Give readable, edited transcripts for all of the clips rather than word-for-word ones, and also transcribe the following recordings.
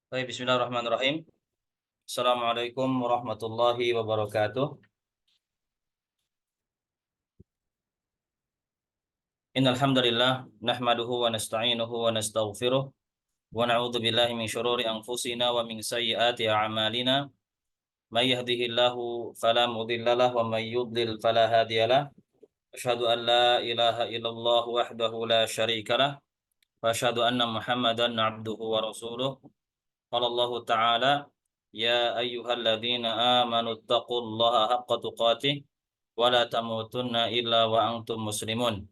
Baik, bismillahirrahmanirrahim. Assalamualaikum warahmatullahi wabarakatuh. Innal hamdalillah nahmaduhu wa nasta'inuhu wa nastaghfiruh wa na'udzu billahi min syururi anfusina wa min sayyiati a'malina. May yahdihillahu fala mudhillalah wa may yudlil fala hadiyalah. Asyhadu an la ilaha illallah wahdahu la syarikalah wa asyhadu anna Muhammadan 'abduhu wa rasuluh. Qala Allah ta'ala ya ayyuhalladzina amanu taqullaha haqqa tuqatih wa la tamutunna illa wa antum muslimun.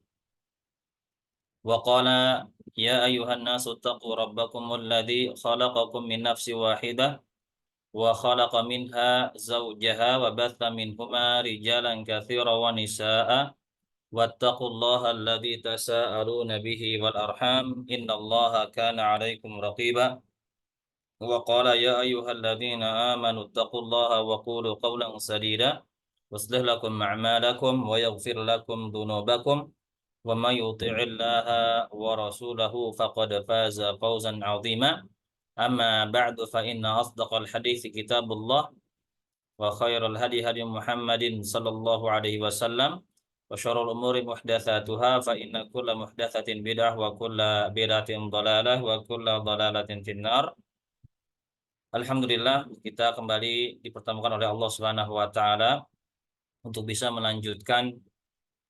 Wa qala ya ayyuhan nasu taqu rabbakumul ladzi khalaqakum min nafsin wahidah wa khalaqa minha zawjaha wa batha minhuma rijalan katsiran wa nisaa'a wattaqullaha alladzi tasaaluna bihi wal arham innallaha kana 'alaikum raqiba. Wa qala ya ayyuhalladzina amanu taqullaha wa qulu qawlan sadida yuslih lakum a'malakum wa yaghfir lakum dhunubakum wa may yuti'illaha wa rasulahu faqad faza fawzan 'azima. Amma ba'du fa inna asdaqal hadithi kitabullah wa khairal hadi hadi Muhammadin sallallahu alaihi wasallam wa syarrul umuri muhdatsatuha fa inna kulla muhdatsatin bid'ah wa kulla bid'atin dhalalah wa kulla dhalalatin finnar. Alhamdulillah kita kembali dipertemukan oleh Allah Subhanahu wa taala untuk bisa melanjutkan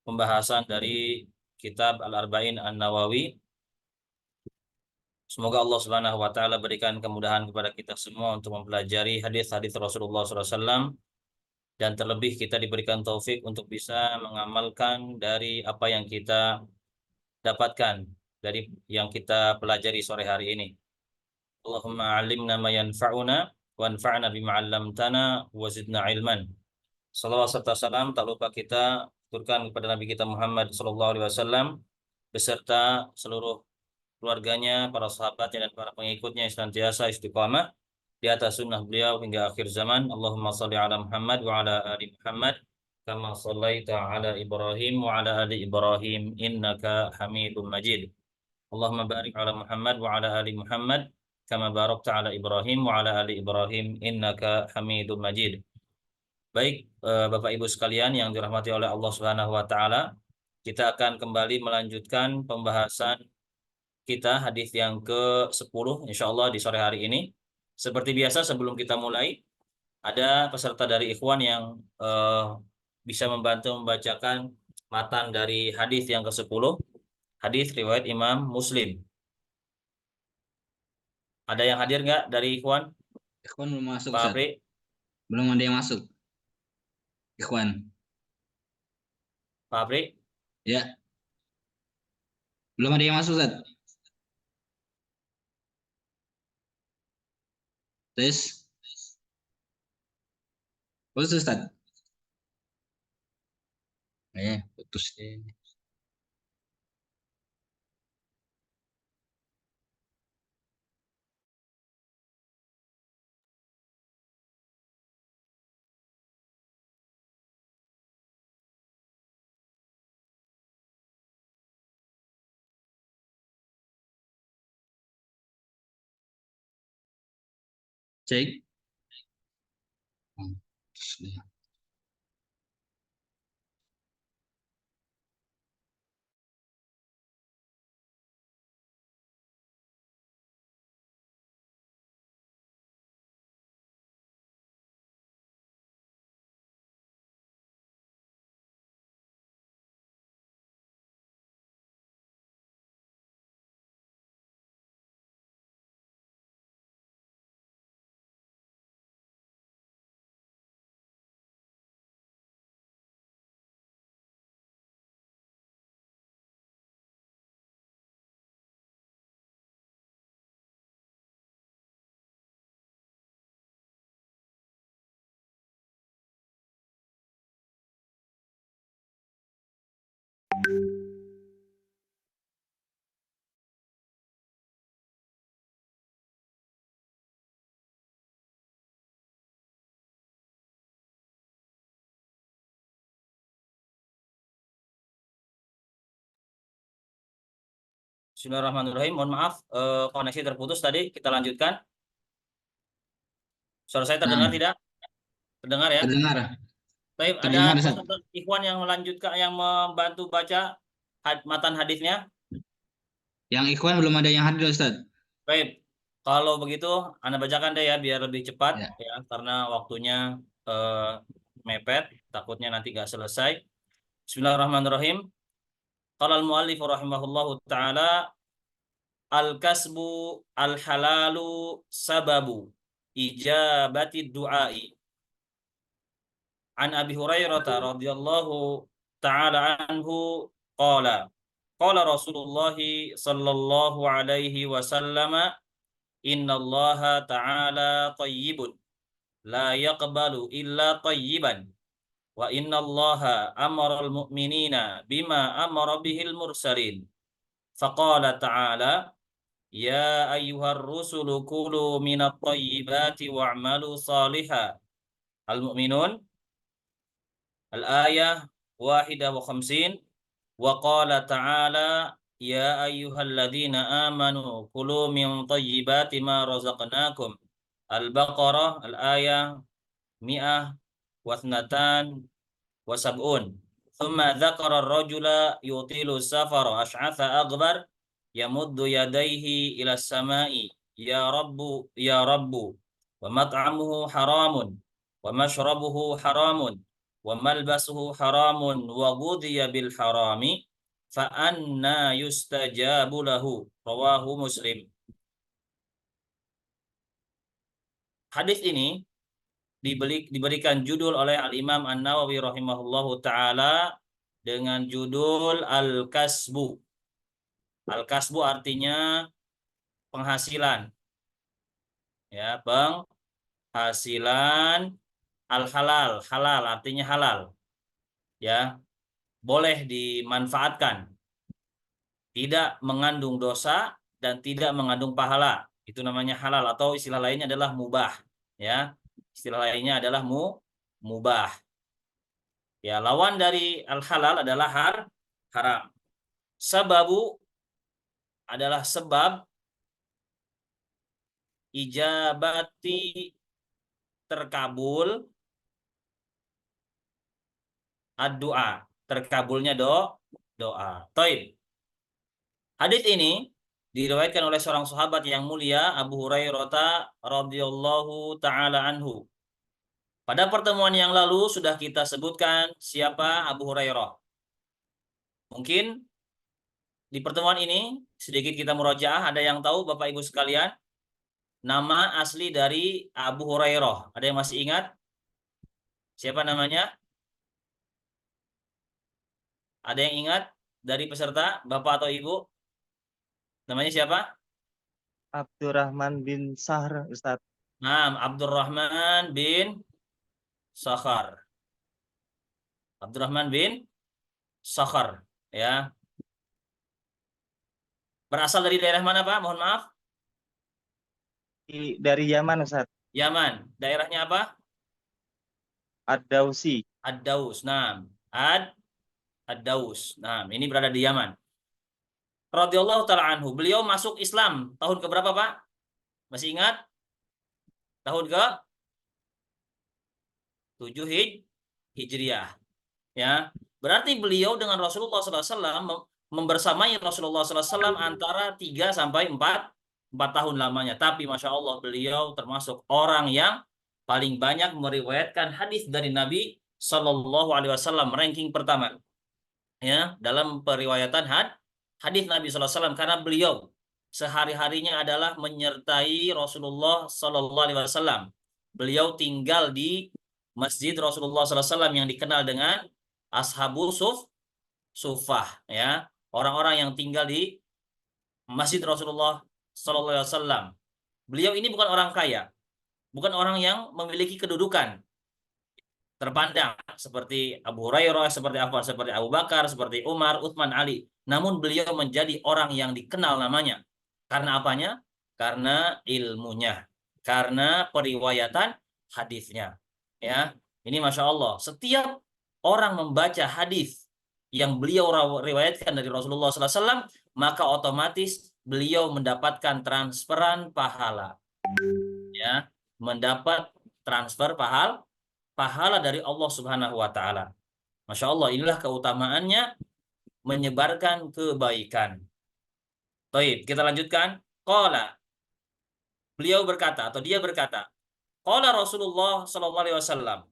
pembahasan dari kitab Al-Arba'in An-Nawawi. Semoga Allah Subhanahu wa taala berikan kemudahan kepada kita semua untuk mempelajari hadis-hadis Rasulullah SAW dan terlebih kita diberikan taufik untuk bisa mengamalkan dari apa yang kita dapatkan dari yang kita pelajari sore hari ini. Allahumma 'allimna ma yanfa'una wanfa'na bima 'allamtana wa zidna ilman. Salawat serta salam tak lupa kita aturkan kepada Nabi kita Muhammad sallallahu alaihi wasallam beserta seluruh keluarganya, para sahabatnya dan para pengikutnya yang senantiasa istiqamah di atas sunnah beliau hingga akhir zaman. Allahumma salli ala Muhammad wa ala ali Muhammad kama sallaita ala Ibrahim wa ala ali Ibrahim innaka Hamidum Majid. Allahumma barik ala Muhammad wa ala ali Muhammad kama barakta ala Ibrahim wa ala ali Ibrahim innaka Hamidum Majid. Baik, Bapak Ibu sekalian yang dirahmati oleh Allah Subhanahu wa taala, kita akan kembali melanjutkan pembahasan kita hadis yang ke-10 insyaallah di sore hari ini. Seperti biasa sebelum kita mulai, ada peserta dari Ikhwan yang bisa membantu membacakan matan dari hadis yang ke-10, hadis riwayat Imam Muslim. Ada yang hadir nggak dari Ikhwan? Ikhwan belum masuk, Pak Ustaz. Apri? Belum ada yang masuk. Ikhwan. Pak Apri? Ya, belum ada yang masuk, Ustaz. Tes. Putus, Ustaz. Putus deh. Cek. Putus deh. Bismillahirrahmanirrahim. Mohon maaf, koneksi terputus tadi. Kita lanjutkan. Suara saya terdengar Nah, tidak? Terdengar ya? terdengar, Baik, ada terdengar Ustaz. peserta ikhwan yang melanjutkan yang membantu baca matan hadisnya. Yang ikhwan belum ada yang hadir Ustaz. Baik, kalau begitu Anda bacakan deh ya biar lebih cepat Ya. ya karena waktunya eh, mepet, takutnya nanti nggak selesai. Bismillahirrahmanirrahim. Qala al-muallif rahimahullahu taala al-kasbu al-halalu sababu ijabati du'ai. An Abi Hurairah radhiyallahu taala anhu qala qala Rasulullah sallallahu alaihi wasallam innallaha ta'ala tayyibun la yaqbalu illa tayyiban wa innallaha amara al-mu'minina bima amara bihil mursalin faqala ta'ala ya ayyuhar rusulu kulu minat tayyibati wa'malu saliha al-mu'minun al-ayah wahidah wa khamsin wa qala ta'ala ya ayyuhalladzina amanu kulu min tayyibati ma razaqnakum Al-Baqarah al-ayah mi'ah wa thnatan wa sab'un. Thumma dzakara ar-rajula yutilu safara ash'atha aghbar yamuddu yadayhi ila as-sama'i ya rabbu wa mat'amuhu haramun wa mashrabuhu haramun wa malbasuhu haramun wa ghudhiya bil harami fa anna yustajabu lahu rawahu Muslim. Hadis ini diberikan judul oleh Al-Imam An-Nawawi rahimahullahu taala dengan judul Al-Kasbu. Al-Kasbu artinya penghasilan. Ya, penghasilan al-halal, halal artinya halal. Ya, boleh dimanfaatkan. Tidak mengandung dosa dan tidak mengandung pahala. Itu namanya halal atau istilah lainnya adalah mubah. Ya, istilah lainnya adalah mubah. Ya, lawan dari al-halal adalah haram. Sababu adalah sebab ijabati terkabul ad-doa. Terkabulnya doa. Taib. Hadis ini diriwayatkan oleh seorang sahabat yang mulia Abu Hurairah radhiyallahu taala anhu. Pada pertemuan yang lalu sudah kita sebutkan siapa Abu Hurairah. Mungkin di pertemuan ini sedikit kita murojaah. Ada yang tahu Bapak Ibu sekalian nama asli dari Abu Hurairah? Ada yang masih ingat? Siapa namanya? Ada yang ingat dari peserta Bapak atau Ibu? Namanya siapa? Abdurrahman bin Sahr, Ustaz. Nah, Abdurrahman bin Sakhar. Abdurrahman bin Sakhar, ya. Berasal dari daerah mana, Pak? Mohon maaf. Dari Yaman, Ustaz. Yaman. Daerahnya apa? Ad-Dausi. Ad-Daus. Nah, Ad-Daus. Nah, ini berada di Yaman. Radhiyallahu taala anhu. Beliau masuk Islam tahun ke berapa, Pak? Masih ingat? Tahun ke 7 Hijriah. Ya. Berarti beliau dengan Rasulullah SAW membersamai Rasulullah SAW antara 3 sampai 4 tahun lamanya. Tapi Masya Allah beliau termasuk orang yang paling banyak meriwayatkan hadis dari Nabi Shallallahu Alaihi Wasallam, ranking pertama ya dalam periwayatan hadis Nabi SAW karena beliau sehari-harinya adalah menyertai Rasulullah Shallallahu Alaihi Wasallam. Beliau tinggal di Masjid Rasulullah SAW yang dikenal dengan Ashabu Sufah, ya, orang-orang yang tinggal di Masjid Rasulullah Sallallahu Alaihi Wasallam. Beliau ini bukan orang kaya, bukan orang yang memiliki kedudukan terpandang seperti Abu Hurairah, seperti apa, seperti Abu Bakar, seperti Umar, Utsman, Ali. Namun beliau menjadi orang yang dikenal namanya. Karena apanya? Karena ilmunya, karena periwayatan hadisnya. Ya, ini Masya Allah. Setiap orang membaca hadis yang beliau riwayatkan dari Rasulullah SAW, maka otomatis beliau mendapatkan transferan pahala. Ya, mendapat transfer pahala dari Allah Subhanahu wa taala. Masya Allah, inilah keutamaannya menyebarkan kebaikan. Baik, kita lanjutkan. Qala, beliau berkata atau dia berkata, qala Rasulullah sallallahu alaihi wasallam.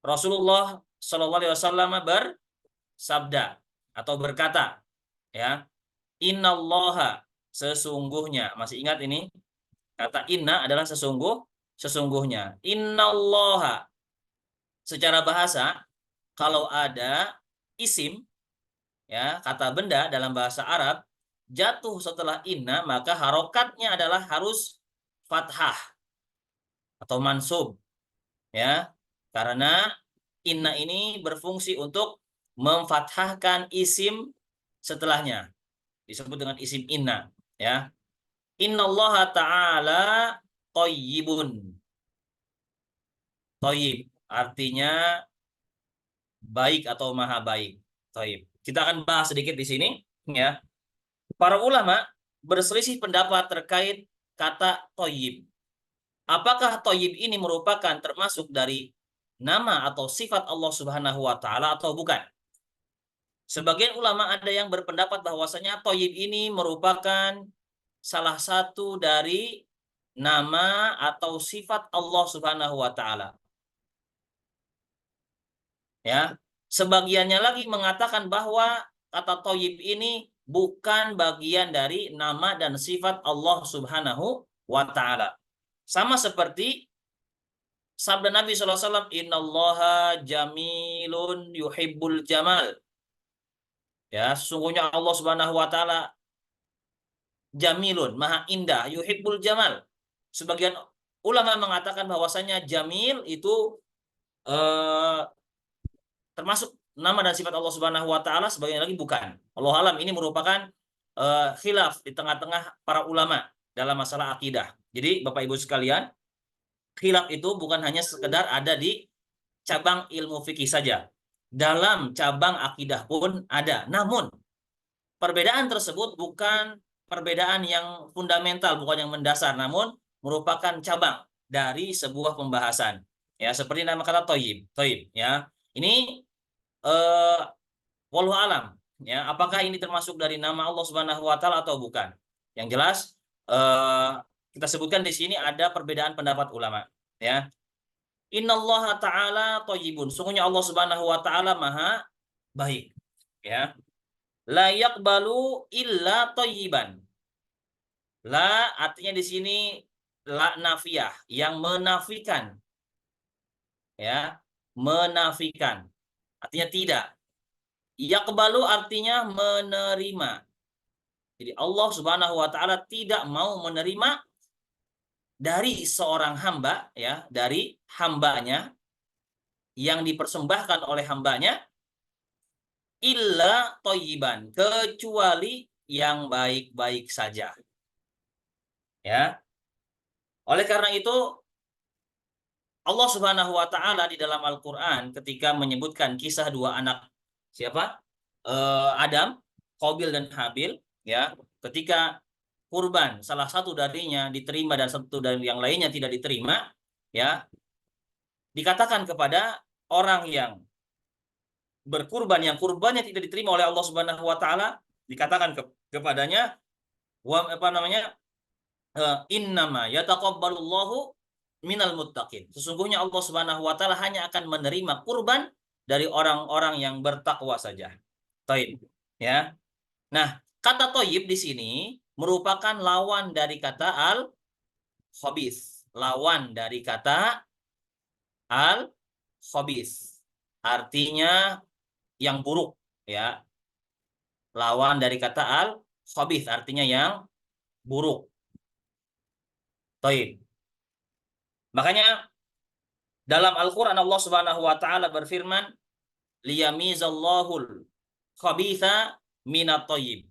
Rasulullah sallallahu alaihi wasallam bersabda atau berkata, ya. Innallaha, sesungguhnya. Masih ingat ini? Kata inna adalah sesungguhnya. Innallaha, secara bahasa kalau ada isim, ya, kata benda dalam bahasa Arab jatuh setelah inna, maka harokatnya adalah harus fathah atau mansub, ya, karena inna ini berfungsi untuk memfathahkan isim setelahnya, disebut dengan isim inna, ya. Innallaha ta'ala thayyibun. Thayyib artinya baik atau maha baik. Thayyib. Kita akan bahas sedikit di sini, ya. Para ulama berselisih pendapat terkait kata thayyib. Apakah thayyib ini merupakan termasuk dari nama atau sifat Allah Subhanahu wa taala atau bukan? Sebagian ulama ada yang berpendapat bahwasanya thayyib ini merupakan salah satu dari nama atau sifat Allah Subhanahu wa taala. Ya, sebagiannya lagi mengatakan bahwa kata thayyib ini bukan bagian dari nama dan sifat Allah Subhanahu wa taala. Sama seperti sabda Nabi SAW, Innallaha jamilun yuhibbul jamal. Ya, sesungguhnya Allah Subhanahu wa taala jamilun, maha indah, yuhibbul jamal. Sebagian ulama mengatakan bahwasanya jamil itu termasuk nama dan sifat Allah Subhanahu wa taala, sebagian lagi bukan. Allah alam, ini merupakan khilaf di tengah-tengah para ulama dalam masalah akidah. Jadi Bapak Ibu sekalian, khilaf itu bukan hanya sekedar ada di cabang ilmu fikih saja. Dalam cabang akidah pun ada. Namun perbedaan tersebut bukan perbedaan yang fundamental, bukan yang mendasar, namun merupakan cabang dari sebuah pembahasan. Ya, seperti nama kata thayyib, ya. Ini wallahu alam, ya, apakah ini termasuk dari nama Allah Subhanahu wa taala atau bukan? Yang jelas kita sebutkan di sini ada perbedaan pendapat ulama, ya. Innallaha ta'ala thayyibun. Sungguhnya Allah Subhanahu wa taala maha baik, ya. La yaqbalu illa thayyiban. La artinya di sini la nafiyah, yang menafikan. Ya, menafikan. Artinya tidak. Yaqbalu artinya menerima. Jadi Allah Subhanahu wa taala tidak mau menerima dari seorang hamba, ya, dari hambanya yang dipersembahkan oleh hambanya illa thayyiban, kecuali yang baik-baik saja. Ya. Oleh karena itu Allah Subhanahu wa taala di dalam Al-Qur'an ketika menyebutkan kisah dua anak siapa? Adam, Qabil dan Habil, ya. Ketika kurban salah satu darinya diterima dan satu dari yang lainnya tidak diterima, ya. Dikatakan kepada orang yang berkurban yang kurbannya tidak diterima oleh Allah Subhanahu wa taala, dikatakan kepadanya innama yataqabbalullahu minal muttaqin. Sesungguhnya Allah Subhanahu wa taala hanya akan menerima kurban dari orang-orang yang bertakwa saja. Taib, ya. Nah, kata thayyib di sini merupakan lawan dari kata al-khabith. Lawan dari kata al-khabith. Artinya yang buruk, ya. Lawan dari kata al-khabith artinya yang buruk. Taib. Makanya dalam Al-Qur'an Allah Subhanahu wa taala berfirman, liyamizallahul khabitha minat thayyib.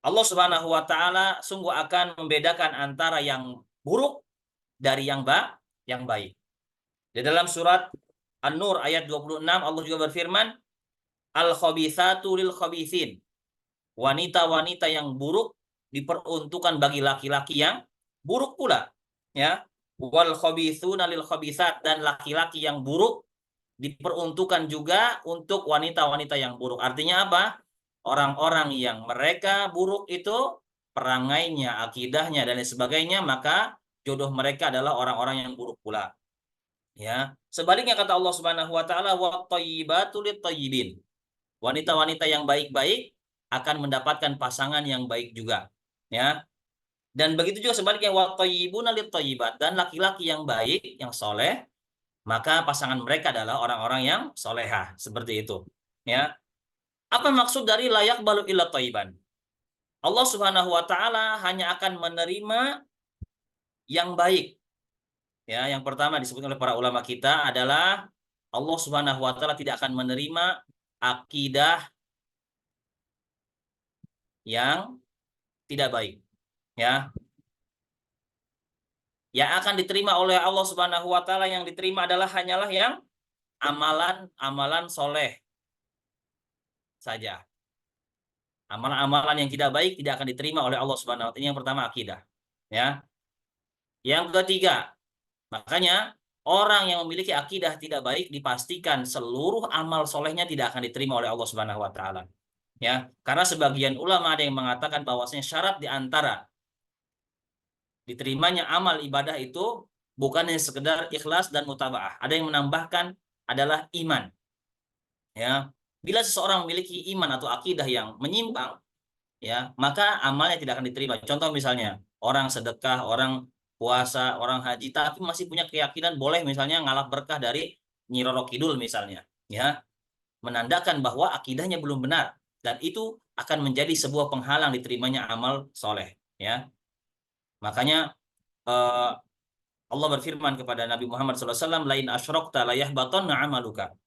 Allah Subhanahu wa taala sungguh akan membedakan antara yang buruk dari yang baik. Di dalam surat An-Nur ayat 26 Allah juga berfirman, al-khabithatu lil khabithin. Wanita-wanita yang buruk diperuntukkan bagi laki-laki yang buruk pula, ya. wal khabithuna lil khabithat, dan laki-laki yang buruk diperuntukkan juga untuk wanita-wanita yang buruk. Artinya apa? Orang-orang yang mereka buruk itu perangainya, akidahnya dan lain sebagainya, maka jodoh mereka adalah orang-orang yang buruk pula. Ya, sebaliknya kata Allah Subhanahu wa taala, wa thayyibatu lit-thayyibin. Wanita-wanita yang baik-baik akan mendapatkan pasangan yang baik juga. Ya. Dan begitu juga sebaliknya, wa thayyibuna lit-thayyibat, dan laki-laki yang baik, yang soleh, maka pasangan mereka adalah orang-orang yang solehah. Seperti itu. Ya. Apa maksud dari layak balu illa thayyiban? Allah Subhanahu wa taala hanya akan menerima yang baik. Ya, yang pertama disebutkan oleh para ulama kita adalah Allah Subhanahu wa taala tidak akan menerima akidah yang tidak baik. Ya. Yang akan diterima oleh Allah Subhanahu wa taala, yang diterima adalah hanyalah yang amalan-amalan soleh saja. Amalan-amalan yang tidak baik tidak akan diterima oleh Allah Subhanahu wa taala. Ini yang pertama, akidah. Ya. Yang ketiga, makanya orang yang memiliki akidah tidak baik dipastikan seluruh amal solehnya tidak akan diterima oleh Allah Subhanahu wa taala. Ya, karena sebagian ulama ada yang mengatakan bahwasanya syarat di antara diterimanya amal ibadah itu bukan hanya sekedar ikhlas dan mutabaah. Ada yang menambahkan adalah iman. Ya, bila seseorang memiliki iman atau akidah yang menyimpang, ya, maka amalnya tidak akan diterima. Contoh misalnya, orang sedekah, orang puasa, orang haji, tapi masih punya keyakinan boleh misalnya ngalap berkah dari Nyi Roro Kidul misalnya, ya, menandakan bahwa akidahnya belum benar, dan itu akan menjadi sebuah penghalang diterimanya amal soleh, ya. Makanya Allah berfirman kepada Nabi Muhammad SAW, lain asyrokta layahbatanna amaluka.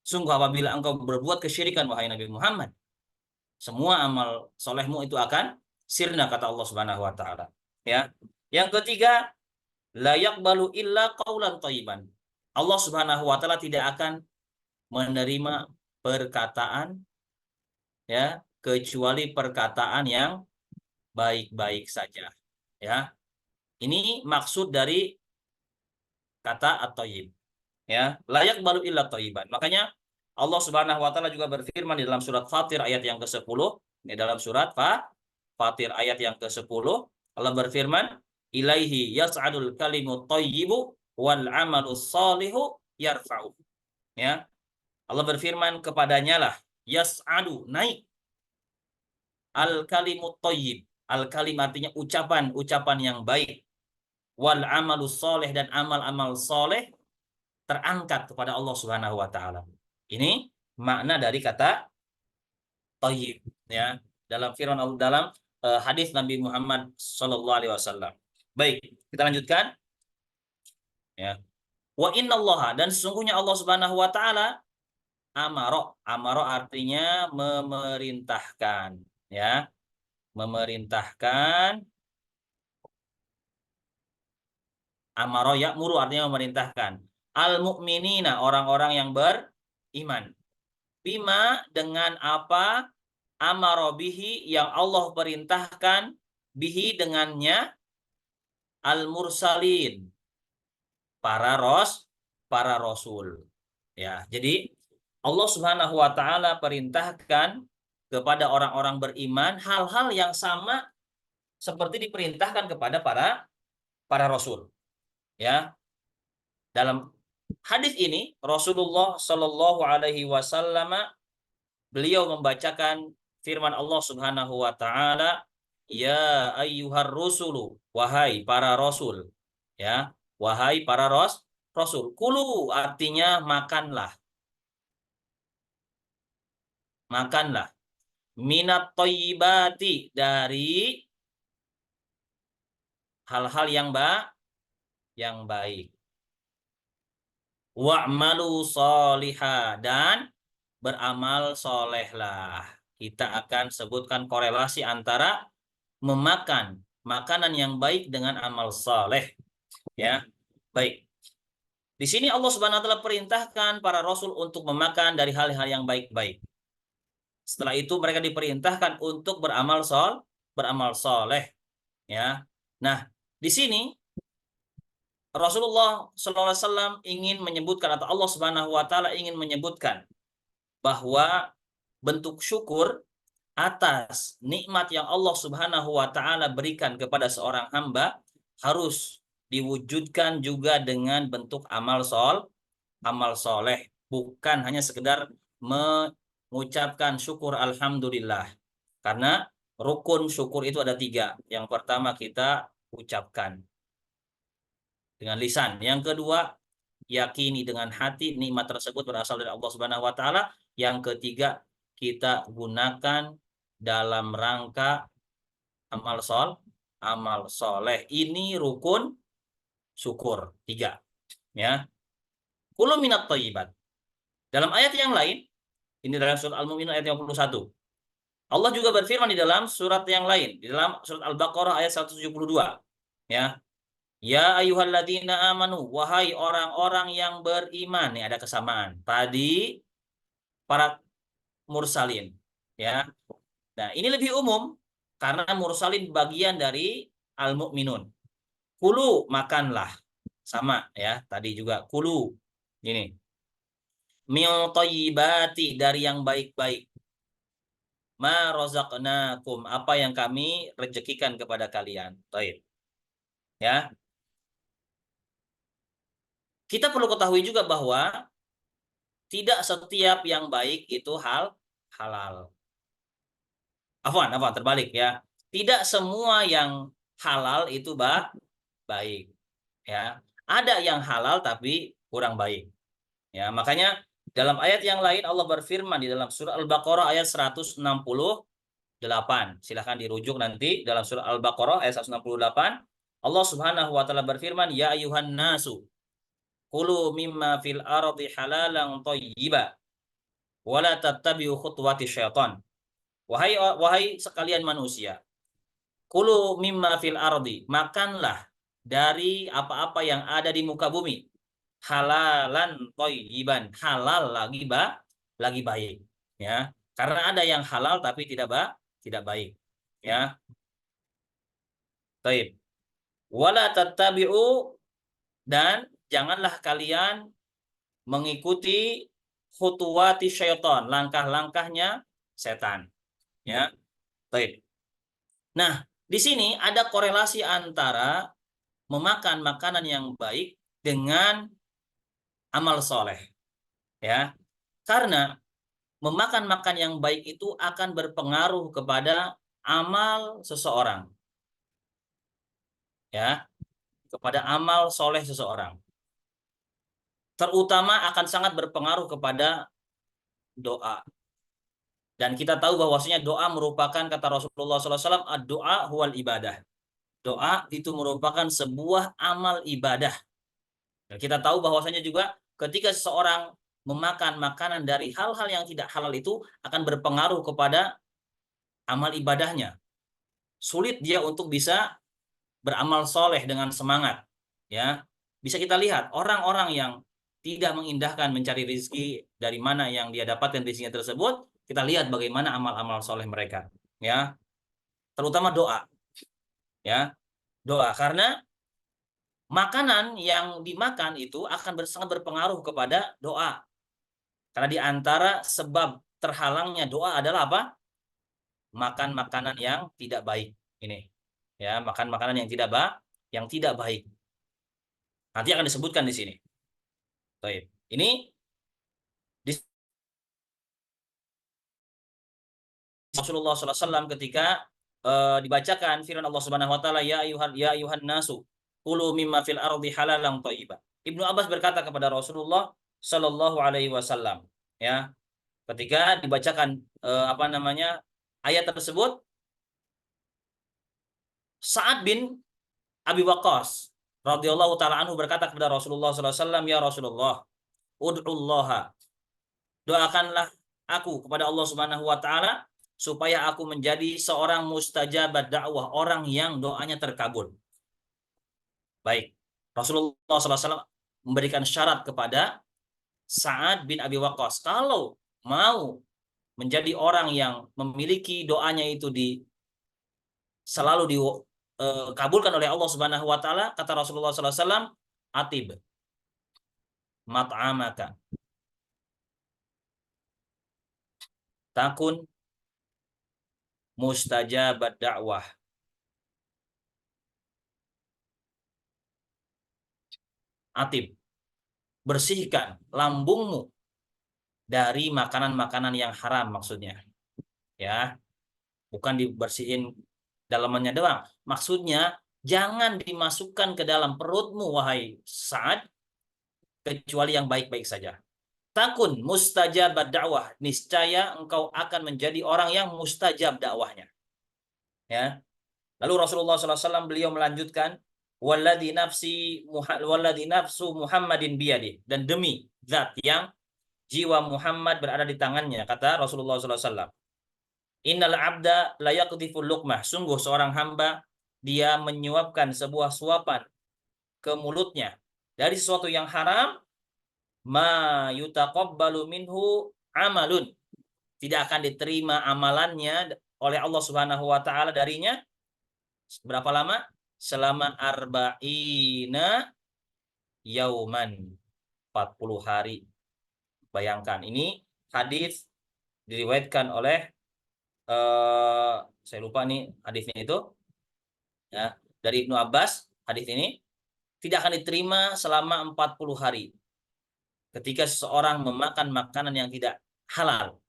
Sungguh apabila engkau berbuat kesyirikan, wahai Nabi Muhammad, semua amal solehmu itu akan sirna, kata Allah Subhanahu wa taala. Ya. Yang ketiga, la yaqbalu illa qaulan thayyiban. Allah Subhanahu wa taala tidak akan menerima perkataan, ya, kecuali perkataan yang baik-baik saja. Ya. Ini maksud dari kata at-thayyib. Ya, layak balu illa thayyiban. Makanya Allah Subhanahu wa taala juga berfirman di dalam surat Fatir ayat yang ke-10, di dalam surat Fatir ayat yang ke-10, Allah berfirman, ilaihi yas'adul kalimut thayyibu wal amalus shalihu yarfa'u. Ya. Allah berfirman, kepadanya lah yas'adu, naik, al kalimut thayyib. Al kalim artinya ucapan, ucapan yang baik. Wal amalus shalih, dan amal-amal soleh terangkat kepada Allah Subhanahu wa taala. Ini makna dari kata thayyib, ya, dalam firman Allah, dalam hadis Nabi Muhammad sallallahu alaihi wasallam. Baik, kita lanjutkan. Ya. Wa innallaha, dan sesungguhnya Allah Subhanahu wa taala, amaro artinya memerintahkan, ya. Memerintahkan. Amaro ya'muru artinya memerintahkan. Al-mu'minina, orang-orang yang beriman. Bima, dengan apa, amaro bihi, yang Allah perintahkan, bihi dengannya, al-mursalin, para rasul. Ya, jadi Allah Subhanahu wa taala perintahkan kepada orang-orang beriman hal-hal yang sama seperti diperintahkan kepada para rasul. Ya. Dalam hadis ini Rasulullah Shallallahu alaihi wasallam beliau membacakan firman Allah Subhanahu wa taala, ya ayyuhar rusulu, wahai para rasul, ya, wahai para rasul. Kulu artinya makanlah. Makanlah. Minat thayyibati, dari hal-hal yang baik. Wa'malu sholiha, dan beramal solehlah. Kita akan sebutkan korelasi antara memakan makanan yang baik dengan amal soleh. Ya, baik. Di sini Allah Subhanahu wa taala perintahkan para rasul untuk memakan dari hal-hal yang baik-baik. Setelah itu mereka diperintahkan untuk beramal soleh. Ya. Nah, di sini Rasulullah SAW ingin menyebutkan atau Allah Subhanahu wa taala ingin menyebutkan bahwa bentuk syukur atas nikmat yang Allah Subhanahu wa taala berikan kepada seorang hamba harus diwujudkan juga dengan bentuk amal soleh, bukan hanya sekedar mengucapkan syukur alhamdulillah. Karena rukun syukur itu ada 3. Yang pertama kita ucapkan dengan lisan. Yang kedua, yakini dengan hati nikmat tersebut berasal dari Allah Subhanahu wa taala. Yang ketiga, kita gunakan dalam rangka amal soleh. Ini rukun syukur 3. Ya. Kulu minat thayyibat. Dalam ayat yang lain, ini dalam surat Al-Mu'minun ayat 51. Allah juga berfirman di dalam surat yang lain, di dalam surat Al-Baqarah ayat 172. Ya. Ya ayyuhalladzina amanu, wahai orang-orang yang beriman. Nih ada kesamaan. Tadi para mursalin, ya. Nah, ini lebih umum karena mursalin bagian dari al-mu'minun. Kulu, makanlah. Sama ya, tadi juga kulu. Ini. Min thayyibati, dari yang baik-baik. Ma razaqnakum, apa yang kami rezekikan kepada kalian. Baik. Ya. Kita perlu ketahui juga bahwa tidak setiap yang baik itu halal. Afwan, terbalik ya. Tidak semua yang halal itu baik. Ya. Ada yang halal tapi kurang baik. Ya, makanya dalam ayat yang lain Allah berfirman di dalam surah Al-Baqarah ayat 168. Silahkan dirujuk nanti dalam surah Al-Baqarah ayat 168. Allah Subhanahu wa taala berfirman, ya ayuhan nasu kulu mimma fil ardi halalan thayyiba wa la tattabi'u khutuwati syaitan. Wahai sekalian manusia, kulu mimma fil ardi, makanlah dari apa-apa yang ada di muka bumi. Halalan thayyiban, halal lagi baik, ya. Karena ada yang halal tapi tidak baik, ya. Baik. Wala tattabi'u, dan janganlah kalian mengikuti khutuwati syaitan, langkah-langkahnya setan. Ya. Baik. Nah, di sini ada korelasi antara memakan makanan yang baik dengan amal soleh. Ya. Karena memakan makan yang baik itu akan berpengaruh kepada amal seseorang. Ya. Kepada amal soleh seseorang. Terutama akan sangat berpengaruh kepada doa. Dan kita tahu bahwasanya doa merupakan, kata Rasulullah SAW, ad-doa huwal ibadah. Doa itu merupakan sebuah amal ibadah. Dan kita tahu bahwasanya juga ketika seseorang memakan makanan dari hal-hal yang tidak halal itu akan berpengaruh kepada amal ibadahnya. Sulit dia untuk bisa beramal soleh dengan semangat. Ya, bisa kita lihat orang-orang yang tidak mengindahkan mencari rezeki dari mana yang dia dapatkan rezekinya tersebut, kita lihat bagaimana amal-amal soleh mereka, ya, terutama doa, ya, doa, karena makanan yang dimakan itu akan sangat berpengaruh kepada doa, karena di antara sebab terhalangnya doa adalah apa? Makan makanan yang tidak baik, ini, ya, makan makanan yang tidak baik. Nanti akan disebutkan di sini. Baik. Ini Rasulullah SAW ketika dibacakan firman Allah Subhanahu Wa Taala, ya ayuhan nasu kulu mimma fil ardi halalan thayyiban. Ibnu Abbas berkata kepada Rasulullah Sallallahu Alaihi Wasallam, ya, ketika dibacakan ayat tersebut, Sa'ad bin Abi Waqqas radhiyallahu taala anhu berkata kepada Rasulullah SAW, ya Rasulullah, ud'ullaha, doakanlah aku kepada Allah Subhanahu wa taala supaya aku menjadi seorang mustajabat dakwah, orang yang doanya terkabul. Baik. Rasulullah SAW memberikan syarat kepada Sa'ad bin Abi Waqqas, kalau mau menjadi orang yang memiliki doanya itu selalu dikabulkan oleh Allah Subhanahu wa taala, kata Rasulullah SAW, atib mat'amaka takun mustajabat da'wah. Atib, bersihkan lambungmu dari makanan-makanan yang haram maksudnya. Ya, bukan dibersihin dalamannya doang. Maksudnya jangan dimasukkan ke dalam perutmu wahai Sa'ad kecuali yang baik-baik saja. Takun mustajab dakwah, niscaya engkau akan menjadi orang yang mustajab dakwahnya. Ya. Lalu Rasulullah SAW beliau melanjutkan, walladzi nafsu Muhammadin biyadi, dan demi zat yang jiwa Muhammad berada di tangannya, kata Rasulullah SAW. Innal abda la yaqdhiful luqmah, sungguh seorang hamba dia menyuapkan sebuah suapan ke mulutnya dari sesuatu yang haram, ma yutaqabbalu minhu amalun, tidak akan diterima amalannya oleh Allah Subhanahu wa taala darinya berapa lama? Selama arba'ina yauman, 40 hari. Bayangkan, ini hadis diriwayatkan oleh saya lupa nih hadisnya itu ya, dari Ibnu Abbas. Hadis ini tidak akan diterima selama 40 hari ketika seseorang memakan makanan yang tidak halal.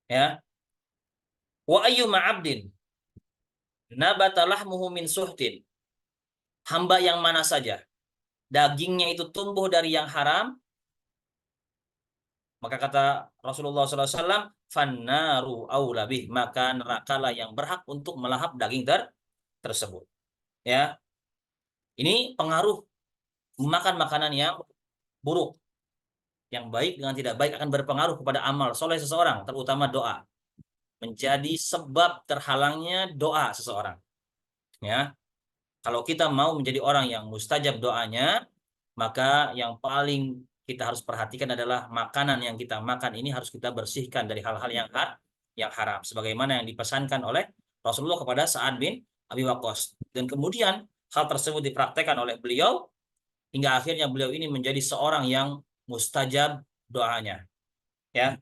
Ya. Wa ayyuma 'abdin nabata lahmuhu min suhtin. Hamba yang mana saja dagingnya itu tumbuh dari yang haram, maka kata Rasulullah SAW, fannaru aula bih, maka nerakalah yang berhak untuk melahap daging tersebut. Ya, ini pengaruh memakan makanan yang buruk. Yang baik dengan tidak baik akan berpengaruh kepada amal soleh seseorang, terutama doa. Menjadi sebab terhalangnya doa seseorang. Ya, kalau kita mau menjadi orang yang mustajab doanya, maka yang paling kita harus perhatikan adalah makanan yang kita makan ini harus kita bersihkan dari hal-hal yang haram, sebagaimana yang dipesankan oleh Rasulullah kepada Sa'ad bin Abi Waqqas. Dan kemudian hal tersebut dipraktekkan oleh beliau hingga akhirnya beliau ini menjadi seorang yang mustajab doanya. Ya,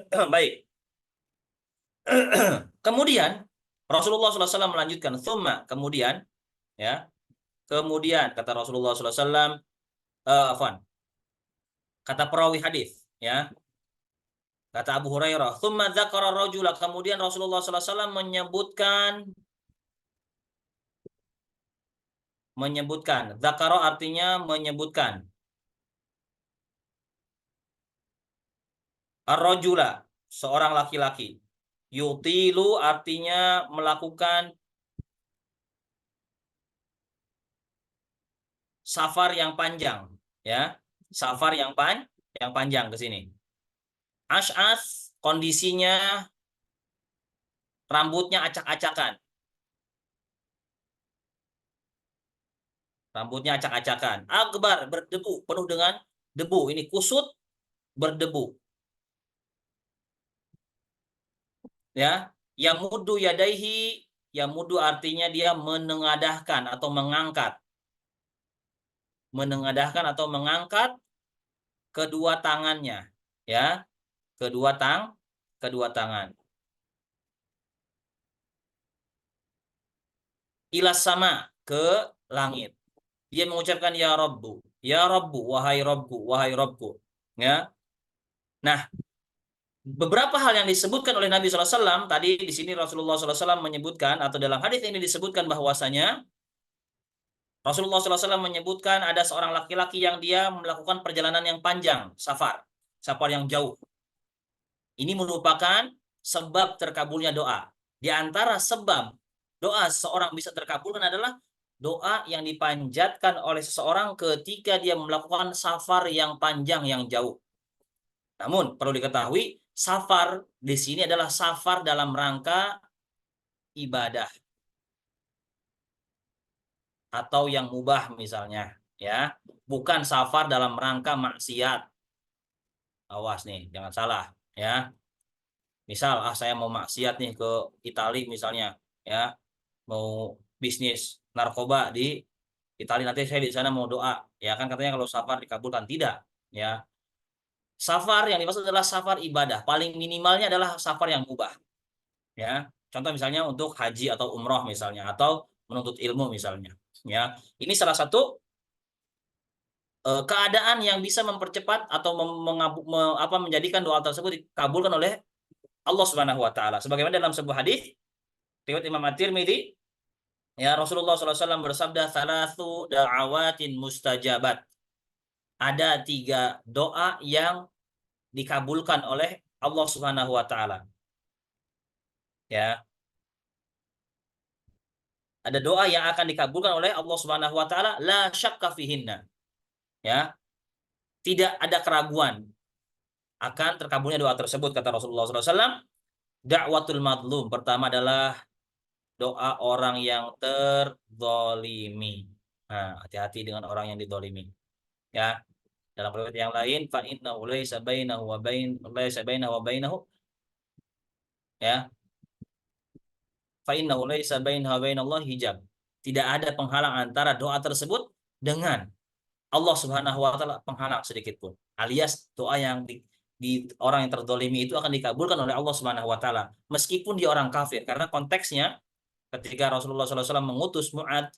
baik. Kemudian Rasulullah SAW melanjutkan, thumma, kemudian, ya, kemudian kata Rasulullah SAW, kata perawi hadis, ya, kata Abu Hurairah, thumma dzakara rajula, kemudian Rasulullah SAW menyebutkan, dzakara artinya menyebutkan, ar-rajula, seorang laki-laki, yutilu artinya melakukan safar yang panjang, ya, safar yang panjang ke sini. Ash'as, kondisinya rambutnya acak-acakan. Rambutnya acak-acakan. Akbar, berdebu, penuh dengan debu. Ini kusut, berdebu. Ya, yamudu yadaihi, yamudu artinya dia menengadahkan atau mengangkat. Menengadahkan atau mengangkat kedua tangannya, ya. Kedua tangan. Ilas sama, ke langit. Dia mengucapkan ya Rabbu, wahai Rabbu, wahai Rabbu. Ya. Nah, beberapa hal yang disebutkan oleh Nabi SAW, tadi di sini Rasulullah SAW menyebutkan, atau dalam hadis ini disebutkan bahwasanya Rasulullah SAW menyebutkan ada seorang laki-laki yang dia melakukan perjalanan yang panjang, safar yang jauh. Ini merupakan sebab terkabulnya doa. Di antara sebab doa seseorang bisa terkabul adalah doa yang dipanjatkan oleh seseorang ketika dia melakukan safar yang panjang yang jauh. Namun perlu diketahui, safar di sini adalah safar dalam rangka ibadah atau yang mubah misalnya, ya, bukan safar dalam rangka maksiat. Awas nih, jangan salah, ya. Misal, saya mau maksiat nih ke Italia misalnya, ya, mau bisnis narkoba di Itali nanti saya di sana mau doa, ya kan katanya kalau safar dikabulkan, tidak, ya. Safar yang dimaksud adalah safar ibadah, paling minimalnya adalah safar yang mubah, ya. Contoh misalnya untuk haji atau umroh misalnya, atau menuntut ilmu misalnya, ya. Ini salah satu keadaan yang bisa mempercepat atau menjadikan doa tersebut dikabulkan oleh Allah Subhanahu wa taala. Sebagaimana dalam sebuah hadis riwayat Imam At-Tirmidzi, ya, Rasulullah SAW bersabda, "Thalathu da'awatin mustajabat." Ada 3 doa yang dikabulkan oleh Allah Subhanahu wa taala. Ya, ada doa yang akan dikabulkan oleh Allah Subhanahu wa taala, la syakka fihinna. Ya, tidak ada keraguan akan terkabulnya doa tersebut, kata Rasulullah SAW. Da'watul madlum, pertama adalah doa orang yang terzalimi. Nah, hati-hati dengan orang yang dizalimi. Ya, dalam riwayat yang lain, fa innahu laisa bainahu wa bainahu, ya, fa innahu laisa bainahu wa bainallahi hijab. Tidak ada penghalang antara doa tersebut dengan Allah Subhanahu wa taala, penghalang sedikit pun. Alias doa yang di orang yang terzalimi itu akan dikabulkan oleh Allah Subhanahu wa taala meskipun dia orang kafir, karena konteksnya ketika Rasulullah SAW mengutus Mu'ad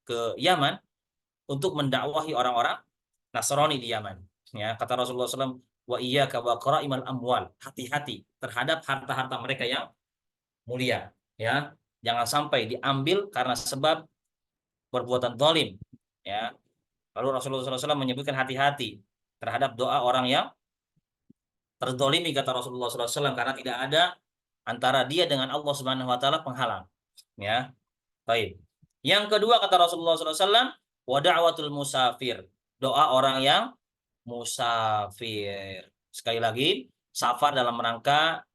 ke Yaman untuk mendakwahi orang-orang Nasrani di Yaman. Ya, kata Rasulullah SAW, wa iyyaka wa qara'imal amwal, hati-hati terhadap harta-harta mereka yang mulia. Ya, jangan sampai diambil karena sebab perbuatan zalim. Ya, lalu Rasulullah SAW menyebutkan hati-hati terhadap doa orang yang terzalimi, kata Rasulullah SAW, karena tidak ada antara dia dengan Allah Subhanahu Wa Taala penghalang. Ya, baik. Yang kedua, kata Rasulullah SAW, wa da'watul musafir, doa orang yang musafir. Sekali lagi, safar dalam rangka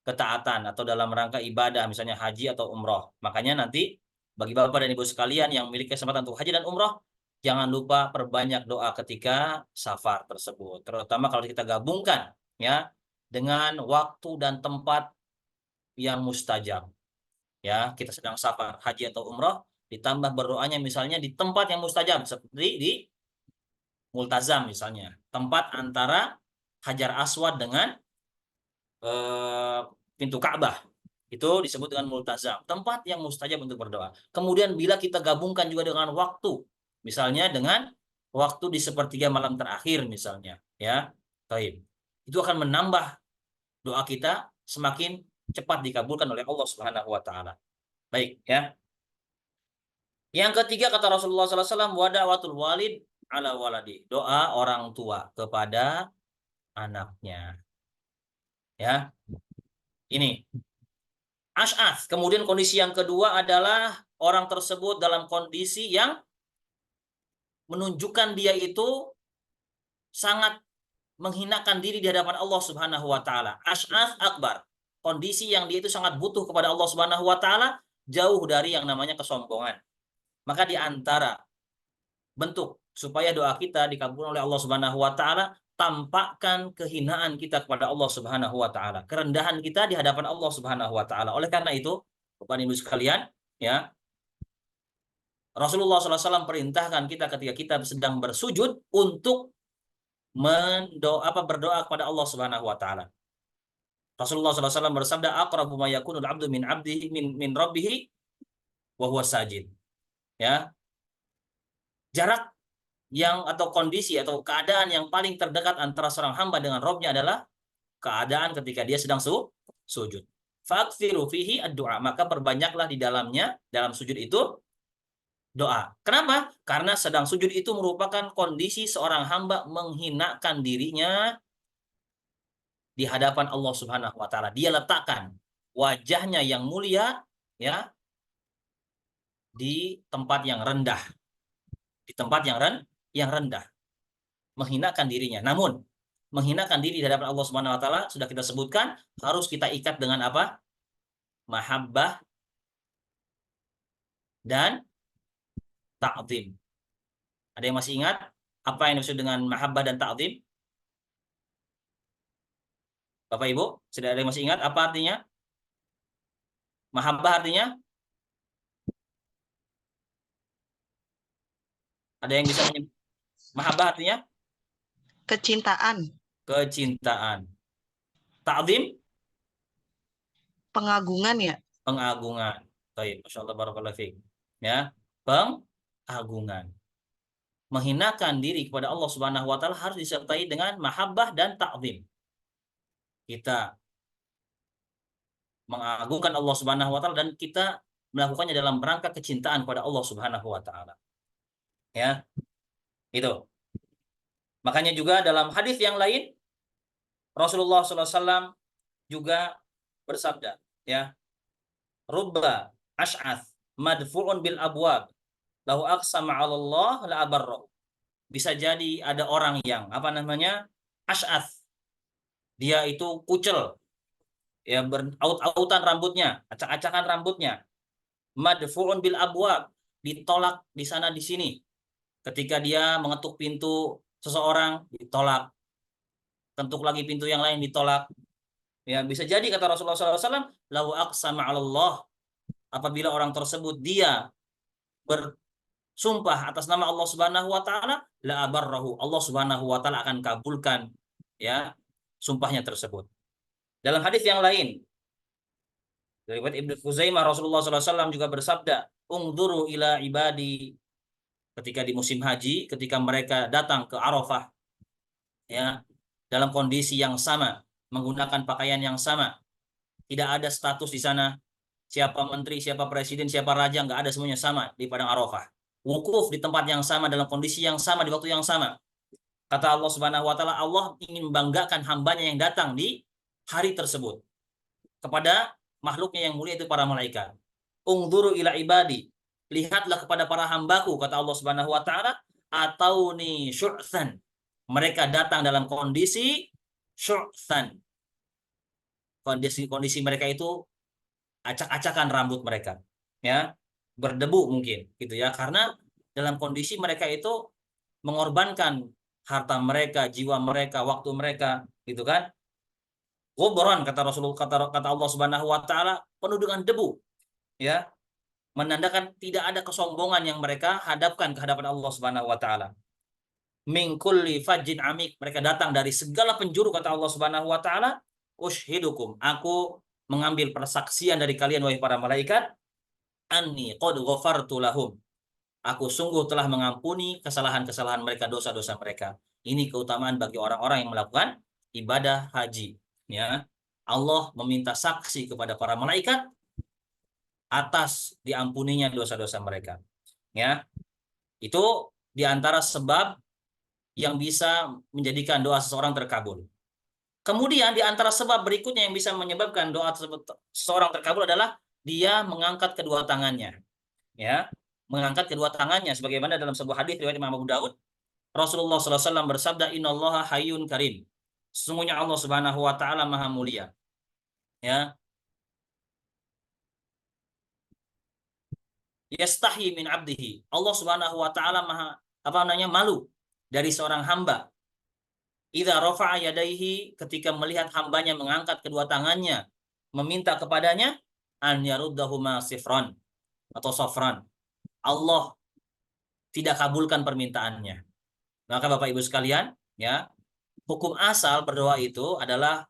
ketaatan atau dalam rangka ibadah, misalnya haji atau umroh. Makanya nanti bagi Bapak dan Ibu sekalian yang memiliki kesempatan untuk haji dan umroh, jangan lupa perbanyak doa ketika safar tersebut. Terutama kalau kita gabungkan, ya, dengan waktu dan tempat yang mustajab. Ya, kita sedang safar haji atau umroh, ditambah berdoanya misalnya di tempat yang mustajab seperti di Multazam misalnya, tempat antara Hajar Aswad dengan eh, pintu Ka'bah, itu disebut dengan multazam, tempat yang mustajab untuk berdoa. Kemudian bila kita gabungkan juga dengan waktu, misalnya dengan waktu di sepertiga malam terakhir misalnya, ya, baik, itu akan menambah doa kita semakin cepat dikabulkan oleh Allah Subhanahu wa taala. Baik, ya. Yang ketiga, kata Rasulullah SAW, wadawatul walid ala waladi, doa orang tua kepada anaknya. Ya, ini Ash'ath. Kemudian kondisi yang kedua adalah orang tersebut dalam kondisi yang menunjukkan dia itu sangat menghinakan diri di hadapan Allah Subhanahu wa taala. Ash'ath akbar. Kondisi yang dia itu sangat butuh kepada Allah Subhanahu wa taala, jauh dari yang namanya kesombongan. Maka di antara bentuk supaya doa kita dikabulkan oleh Allah Subhanahu wa taala, tampakkan kehinaan kita kepada Allah Subhanahu wa taala, kerendahan kita di hadapan Allah Subhanahu wa taala. Oleh karena itu, Bapak Ibu sekalian, ya, Rasulullah SAW perintahkan kita ketika kita sedang bersujud untuk berdoa kepada Allah Subhanahu wa taala. Rasulullah SAW bersabda, aqrabu ma yakunul abdu min abdihi min rabbih wa huwa sajid. Ya. Jarak yang atau kondisi atau keadaan yang paling terdekat antara seorang hamba dengan Rabb-nya adalah keadaan ketika dia sedang sujud. Fa'kthiru fihi ad-du'a, maka perbanyaklah di dalamnya, dalam sujud itu doa. Kenapa? Karena sedang sujud itu merupakan kondisi seorang hamba menghinakan dirinya di hadapan Allah Subhanahu wa taala. Dia letakkan wajahnya yang mulia, ya, di tempat yang rendah. Di tempat yang rendah. Menghinakan dirinya. Namun menghinakan diri di hadapan Allah Subhanahu wa taala sudah kita sebutkan, harus kita ikat dengan apa? Mahabbah dan ta'zim. Ada yang masih ingat apa yang dimaksud dengan mahabbah dan ta'zim? Bapak Ibu, sudah ada yang masih ingat apa artinya? Mahabbah artinya Ada yang bisa menyebut? Mahabbah artinya Kecintaan, kecintaan. Ta'zim pengagungan ya. pengagungan. Baik, Masya Allah, barakallahu fiik. Ya, pengagungan. Menghinakan diri kepada Allah Subhanahu wa taala harus disertai dengan mahabbah dan ta'zim. Kita mengagungkan Allah Subhanahu wa taala dan kita melakukannya dalam rangka kecintaan kepada Allah Subhanahu wa taala. Ya, itu. Makanya juga dalam hadis yang lain Rasulullah SAW juga bersabda, ya, rubba ash'ath madfu'un bil abwab lahu aqsama 'ala Allah la abarra. Bisa jadi ada orang yang apa namanya? Ash'ath. Dia itu kucel, ya, beraut-autan rambutnya, acak-acakan rambutnya. Madfu'un bil abwab, ditolak di sana di sini. Ketika dia mengetuk pintu seseorang, ditolak. Ketuk lagi pintu yang lain, ditolak. Ya, bisa jadi kata Rasulullah SAW, lahu aqsama 'ala Allah, apabila orang tersebut dia bersumpah atas nama Allah Subhanahu wa taala, la abarrahu, Allah Subhanahu wa taala akan kabulkan, ya, sumpahnya tersebut. Dalam hadis yang lain dari Ibnu Khuzaimah, Rasulullah SAW juga bersabda, ungduru ila ibadi, ketika di musim haji, ketika mereka datang ke Arafah, ya, dalam kondisi yang sama, menggunakan pakaian yang sama, tidak ada status di sana, siapa menteri, siapa presiden, siapa raja, nggak ada, semuanya sama di padang Arafah. Wukuf di tempat yang sama, dalam kondisi yang sama, di waktu yang sama. Kata Allah Subhanahu wa taala, Allah ingin membanggakan hambanya yang datang di hari tersebut kepada makhluknya yang mulia, itu para malaikat. Ungduru ila ibadi, lihatlah kepada para hambaku, kata Allah Subhanahu wa taala, atauni syu'than, mereka datang dalam kondisi syu'than. Kondisi mereka itu acak-acakan rambut mereka, ya, berdebu mungkin gitu ya, karena dalam kondisi mereka itu mengorbankan harta mereka, jiwa mereka, waktu mereka, gitu kan. Ghubran, kata Rasulullah, kata Allah Subhanahu wa taala, penuh dengan debu, ya, menandakan tidak ada kesombongan yang mereka hadapkan ke hadapan Allah Subhanahu wa taala. Min kulli fajjin amik, mereka datang dari segala penjuru, kata Allah Subhanahu wa taala, ushidukum, aku mengambil persaksian dari kalian wahai para malaikat, anni qad ghafartu lahum, aku sungguh telah mengampuni kesalahan-kesalahan mereka, dosa-dosa mereka. Ini keutamaan bagi orang-orang yang melakukan ibadah haji, ya. Allah meminta saksi kepada para malaikat atas diampuninya dosa-dosa mereka, ya. Itu diantara sebab yang bisa menjadikan doa seseorang terkabul. Kemudian diantara sebab berikutnya yang bisa menyebabkan doa seseorang terkabul adalah dia mengangkat kedua tangannya, ya, mengangkat kedua tangannya, sebagaimana dalam sebuah hadis riwayat Imam Abu Daud, Rasulullah SAW bersabda, innallaha hayyun karim, sesungguhnya Allah Subhanahu wa taala maha mulia, ya, yastahi min abdihi, Allah Subhanahu wa taala malu dari seorang hamba, idza rafa'a yadaihi, ketika melihat hambanya mengangkat kedua tangannya meminta kepadanya, an yaruddahuma sifran atau sofran, Allah tidak kabulkan permintaannya. Maka Bapak Ibu sekalian, ya, hukum asal berdoa itu adalah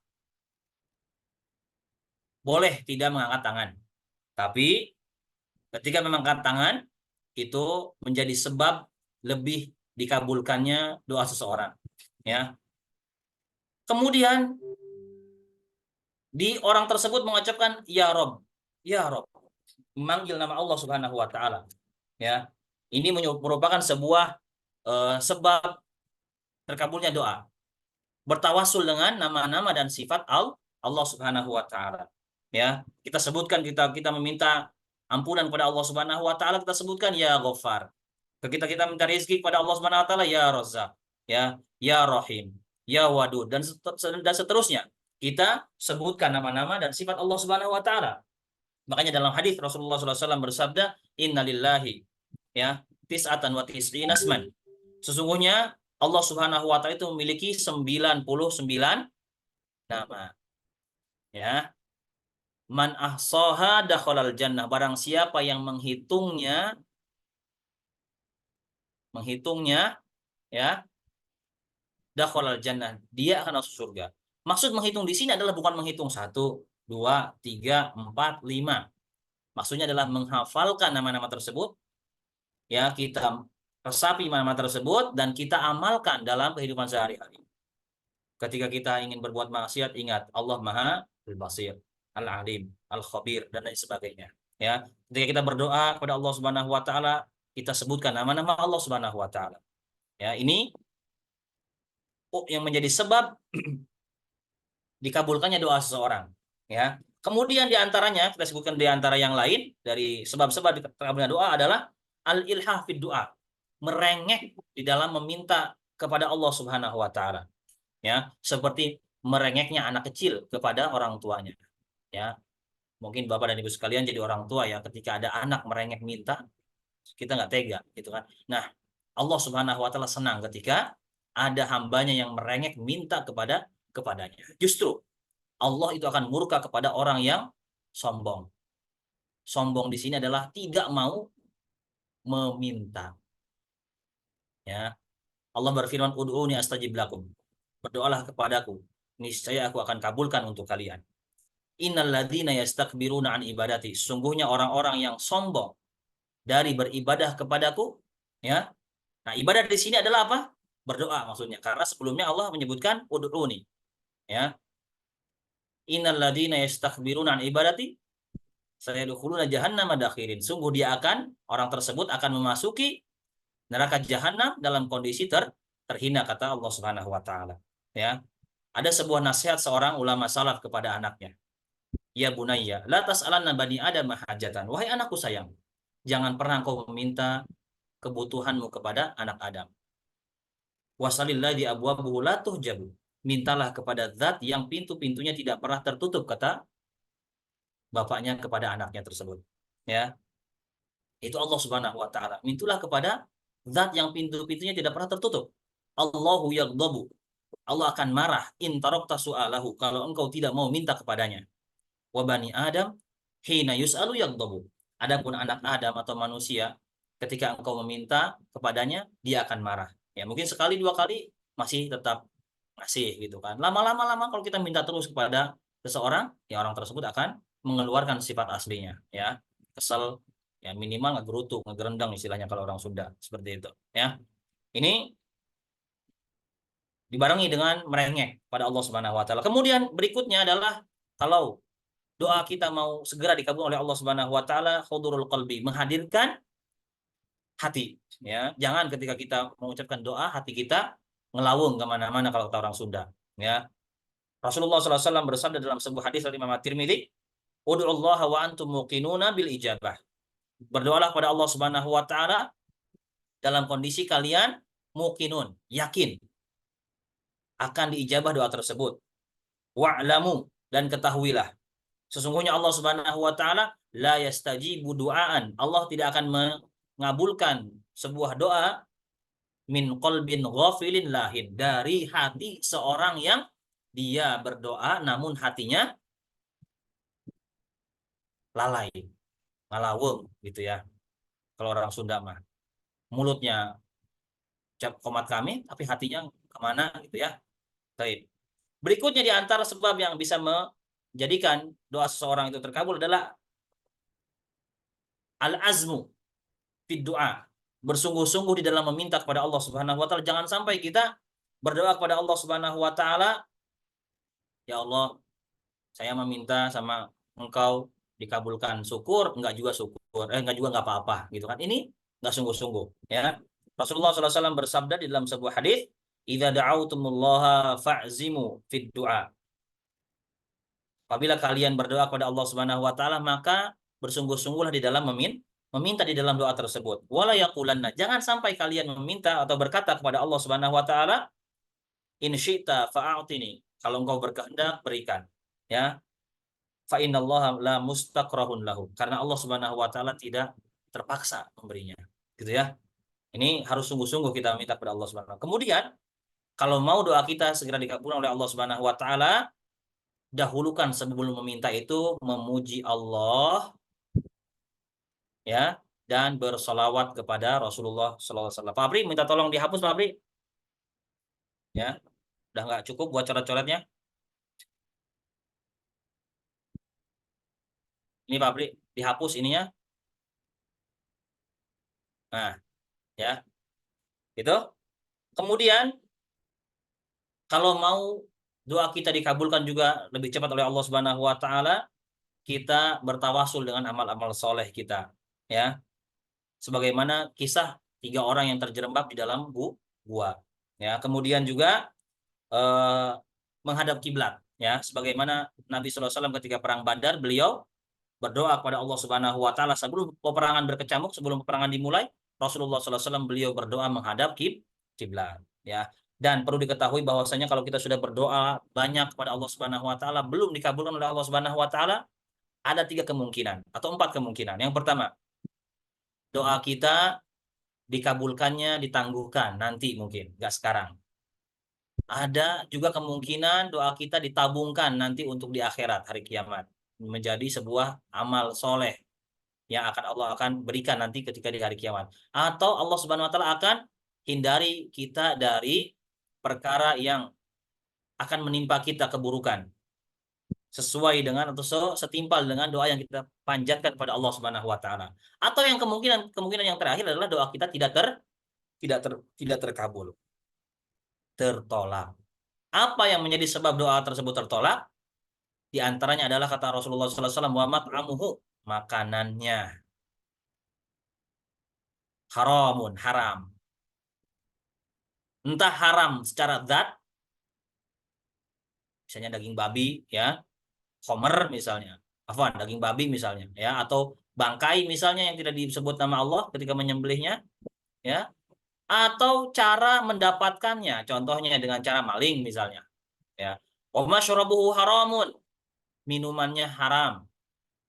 boleh tidak mengangkat tangan. Tapi ketika mengangkat tangan itu menjadi sebab lebih dikabulkannya doa seseorang, ya. Kemudian di orang tersebut mengucapkan ya Rob, memanggil nama Allah Subhanahu wa taala, ya. Ini merupakan sebuah sebab terkabulnya doa. Bertawasul dengan nama-nama dan sifat Allah Subhanahu wa taala. Ya, kita sebutkan, kita meminta ampunan kepada Allah Subhanahu wa taala, kita sebutkan ya Ghaffar. Kita minta rezeki kepada Allah Subhanahu wa taala, ya Razzaq, ya Rahim, ya Wadud, dan seterusnya. Kita sebutkan nama-nama dan sifat Allah Subhanahu wa taala. Makanya dalam hadis Rasulullah SAW bersabda, innalillahi, ya, tis'atan wa tis'ina asman. Sesungguhnya Allah Subhanahu wa taala itu memiliki 99 nama. Ya. Man ahsaha dakhalal jannah, barang siapa yang menghitungnya menghitungnya, ya, dakhalal jannah, dia akan masuk surga. Maksud menghitung di sini adalah bukan menghitung 1, 2, 3, 4, 5. Maksudnya adalah menghafalkan nama-nama tersebut, ya, kita resapi nama-nama tersebut dan kita amalkan dalam kehidupan sehari-hari. Ketika kita ingin berbuat maksiat, ingat Allah Maha Al-Basir, Al-Alim, Al-Khabir, dan lain sebagainya. Ya, ketika kita berdoa kepada Allah Subhanahu wa taala, kita sebutkan nama-nama Allah Subhanahu wa taala. Ya, ini yang menjadi sebab dikabulkannya doa seseorang. Ya. Kemudian diantaranya, kita sebutkan diantara yang lain dari sebab-sebab dikabulnya doa adalah al-ilhah fid doa, merengek di dalam meminta kepada Allah Subhanahu wa taala. Ya, seperti merengeknya anak kecil kepada orang tuanya. Ya, mungkin Bapak dan Ibu sekalian jadi orang tua ya, ketika ada anak merengek minta, kita nggak tega, gitu kan. Nah, Allah Subhanahu wa taala senang ketika ada hambanya yang merengek minta kepadanya. Justru Allah itu akan murka kepada orang yang sombong. Sombong di sini adalah tidak mau meminta. Ya. Allah berfirman, "Ud'uni astajib lakum." Berdoalah kepadaku, niscaya aku akan kabulkan untuk kalian. Innal ladzina yastakbiruna an ibadati. Sungguhnya orang-orang yang sombong dari beribadah kepadaku, ya. Nah, ibadah di sini adalah apa? Berdoa maksudnya. Karena sebelumnya Allah menyebutkan ud'uni, ya. Innal ladzina yastakbiruna an ibadati sayadkhuluna jahannama dakhirin. Sungguh orang tersebut akan memasuki neraka jahanam dalam kondisi terhina, kata Allah Subhanahu wa taala. Ya. Ada sebuah nasihat seorang ulama salaf kepada anaknya. Ya bunayya, la tas'alanna bani adam hajatan. Wahai anakku sayang, jangan pernah kau meminta kebutuhanmu kepada anak Adam. Wasalillahi abwabuhu la tuhjabu. Mintalah kepada zat yang pintu-pintunya tidak pernah tertutup, kata bapaknya kepada anaknya tersebut. Ya. Itu Allah Subhanahu wa taala. Mintalah kepada zat yang pintu-pintunya tidak pernah tertutup. Allahu yaghdabu. Allah akan marah in tarakta su'alahu, kalau engkau tidak mau minta kepadanya. Wa bani Adam hina yus'alu yaghdabu. Adapun anak Adam atau manusia, ketika engkau meminta kepadanya, dia akan marah. Ya, mungkin sekali dua kali masih tetap ngasih gitu kan. Lama-lama kalau kita minta terus kepada seseorang, ya orang tersebut akan mengeluarkan sifat aslinya, ya. Kesel, ya minimal ngegerutu, ngegerendeng istilahnya kalau orang Sunda, seperti itu, ya. Ini dibarengi dengan merengek pada Allah Subhanahu wa taala. Kemudian berikutnya adalah kalau doa kita mau segera dikabul oleh Allah Subhanahu wa taala, hudurul qalbi, menghadirkan hati, ya. Jangan ketika kita mengucapkan doa hati kita ngelawung kemana-mana kalau kata orang Sunda, ya. Rasulullah SAW bersabda dalam sebuah hadis dari Imam At-Tirmidzi, "Ud'ullaha wa antum muqinuna bil ijabah." Berdoalah kepada Allah Subhanahu wa taala dalam kondisi kalian muqinun, yakin akan diijabah doa tersebut. Wa'lamu, dan ketahuilah, sesungguhnya Allah Subhanahu wa taala la yastajibu du'aan. Allah tidak akan mengabulkan sebuah doa min qalbin ghafilin lahin, dari hati seorang yang dia berdoa namun hatinya lalai, ngalawung gitu ya. Kalau orang Sunda mah mulutnya cap komat kami tapi hatinya kemana gitu ya. Baik. Berikutnya di antara sebab yang bisa menjadikan doa seseorang itu terkabul adalah al-azmu fid doa. Bersungguh-sungguh di dalam meminta kepada Allah Subhanahu wa taala. Jangan sampai kita berdoa kepada Allah Subhanahu wa taala, ya Allah, saya meminta sama Engkau dikabulkan, syukur enggak juga syukur, enggak juga enggak apa-apa gitu kan. Ini enggak sungguh-sungguh, ya. Rasulullah SAW bersabda di dalam sebuah hadis, "Idza da'autumullaha fa'zimu fid du'a." Apabila kalian berdoa kepada Allah Subhanahu wa taala, maka bersungguh-sungguhlah di dalam meminta di dalam doa tersebut. Wala yaqulanna, jangan sampai kalian meminta atau berkata kepada Allah Subhanahu wa taala, "In syi'ta fa'atini." Kalau engkau berkehendak, berikan. Ya. Fa innallaha la mustaqrahun lahu. Karena Allah Subhanahu wa taala tidak terpaksa memberinya. Gitu ya. Ini harus sungguh-sungguh kita minta kepada Allah Subhanahu wa taala. Kemudian kalau mau doa kita segera dikabulkan oleh Allah Subhanahu wa taala, dahulukan sebelum meminta itu memuji Allah, ya, dan bersolawat kepada Rasulullah SAW. Pak Abri, minta tolong dihapus, Pak Abri. Ya, udah nggak cukup buat coret-coretnya. Ini Pak Abri, dihapus ininya. Nah, ya, itu. Kemudian, kalau mau doa kita dikabulkan juga lebih cepat oleh Allah Subhanahu Wa Taala, kita bertawasul dengan amal-amal soleh kita. Ya, sebagaimana kisah 3 orang yang terjerembab di dalam gua. Ya, kemudian juga menghadap kiblat. Ya, sebagaimana Nabi SAW ketika perang Badar, beliau berdoa kepada Allah Subhanahu Wa Taala sebelum peperangan berkecamuk, sebelum peperangan dimulai, Rasulullah SAW beliau berdoa menghadap kiblat. Ya, dan perlu diketahui bahwasanya kalau kita sudah berdoa banyak kepada Allah Subhanahu Wa Taala belum dikabulkan oleh Allah Subhanahu Wa Taala, ada 3 kemungkinan atau 4 kemungkinan. Yang pertama, doa kita dikabulkannya ditangguhkan nanti, mungkin nggak sekarang. Ada juga kemungkinan doa kita ditabungkan nanti untuk di akhirat, hari kiamat, menjadi sebuah amal soleh yang Allah akan berikan nanti ketika di hari kiamat. Atau Allah Subhanahu Wa Taala akan hindari kita dari perkara yang akan menimpa kita, keburukan, sesuai dengan atau setimpal dengan doa yang kita panjatkan kepada Allah Subhanahu Wa Taala. Atau yang kemungkinan yang terakhir adalah doa kita tidak terkabul, tertolak. Apa yang menjadi sebab doa tersebut tertolak? Di antaranya adalah kata Rasulullah SAW, wa mat'amuhu, makanannya haramun, haram. Entah haram secara zat, misalnya daging babi, ya, khomer misalnya, daging babi misalnya, ya, atau bangkai misalnya yang tidak disebut nama Allah ketika menyembelihnya, ya, atau cara mendapatkannya, contohnya dengan cara maling misalnya, ya. Wa masyrabuhu haramun, minumannya haram.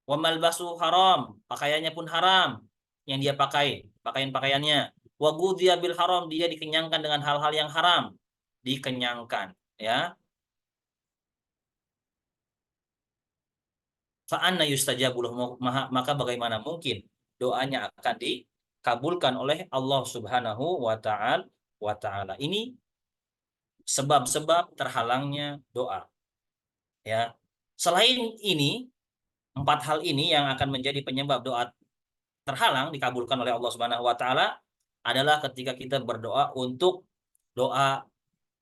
Wa malbasu haram, pakaiannya pun haram yang dia pakai, pakaiannya. Wa ghudhiya bil haram, dia dikenyangkan dengan hal-hal yang haram, dikenyangkan, ya. Fa anna yustajabu lahu, maka bagaimana mungkin doanya akan dikabulkan oleh Allah Subhanahu wa taala. Ini sebab-sebab terhalangnya doa. Ya. Selain ini, 4 hal ini yang akan menjadi penyebab doa terhalang dikabulkan oleh Allah Subhanahu wa taala adalah ketika kita berdoa untuk doa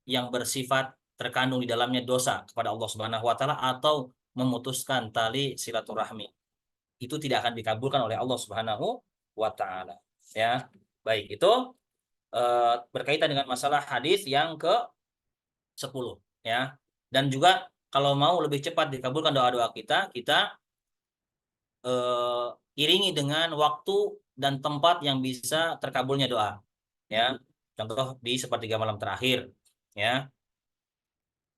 yang bersifat terkandung di dalamnya dosa kepada Allah Subhanahu wa taala atau memutuskan tali silaturahmi. Itu tidak akan dikabulkan oleh Allah Subhanahu wa taala. Ya. Baik, itu berkaitan dengan masalah hadis yang ke-10, ya. Dan juga kalau mau lebih cepat dikabulkan doa-doa kita iringi dengan waktu dan tempat yang bisa terkabulnya doa, ya. Contoh di sepertiga malam terakhir, ya.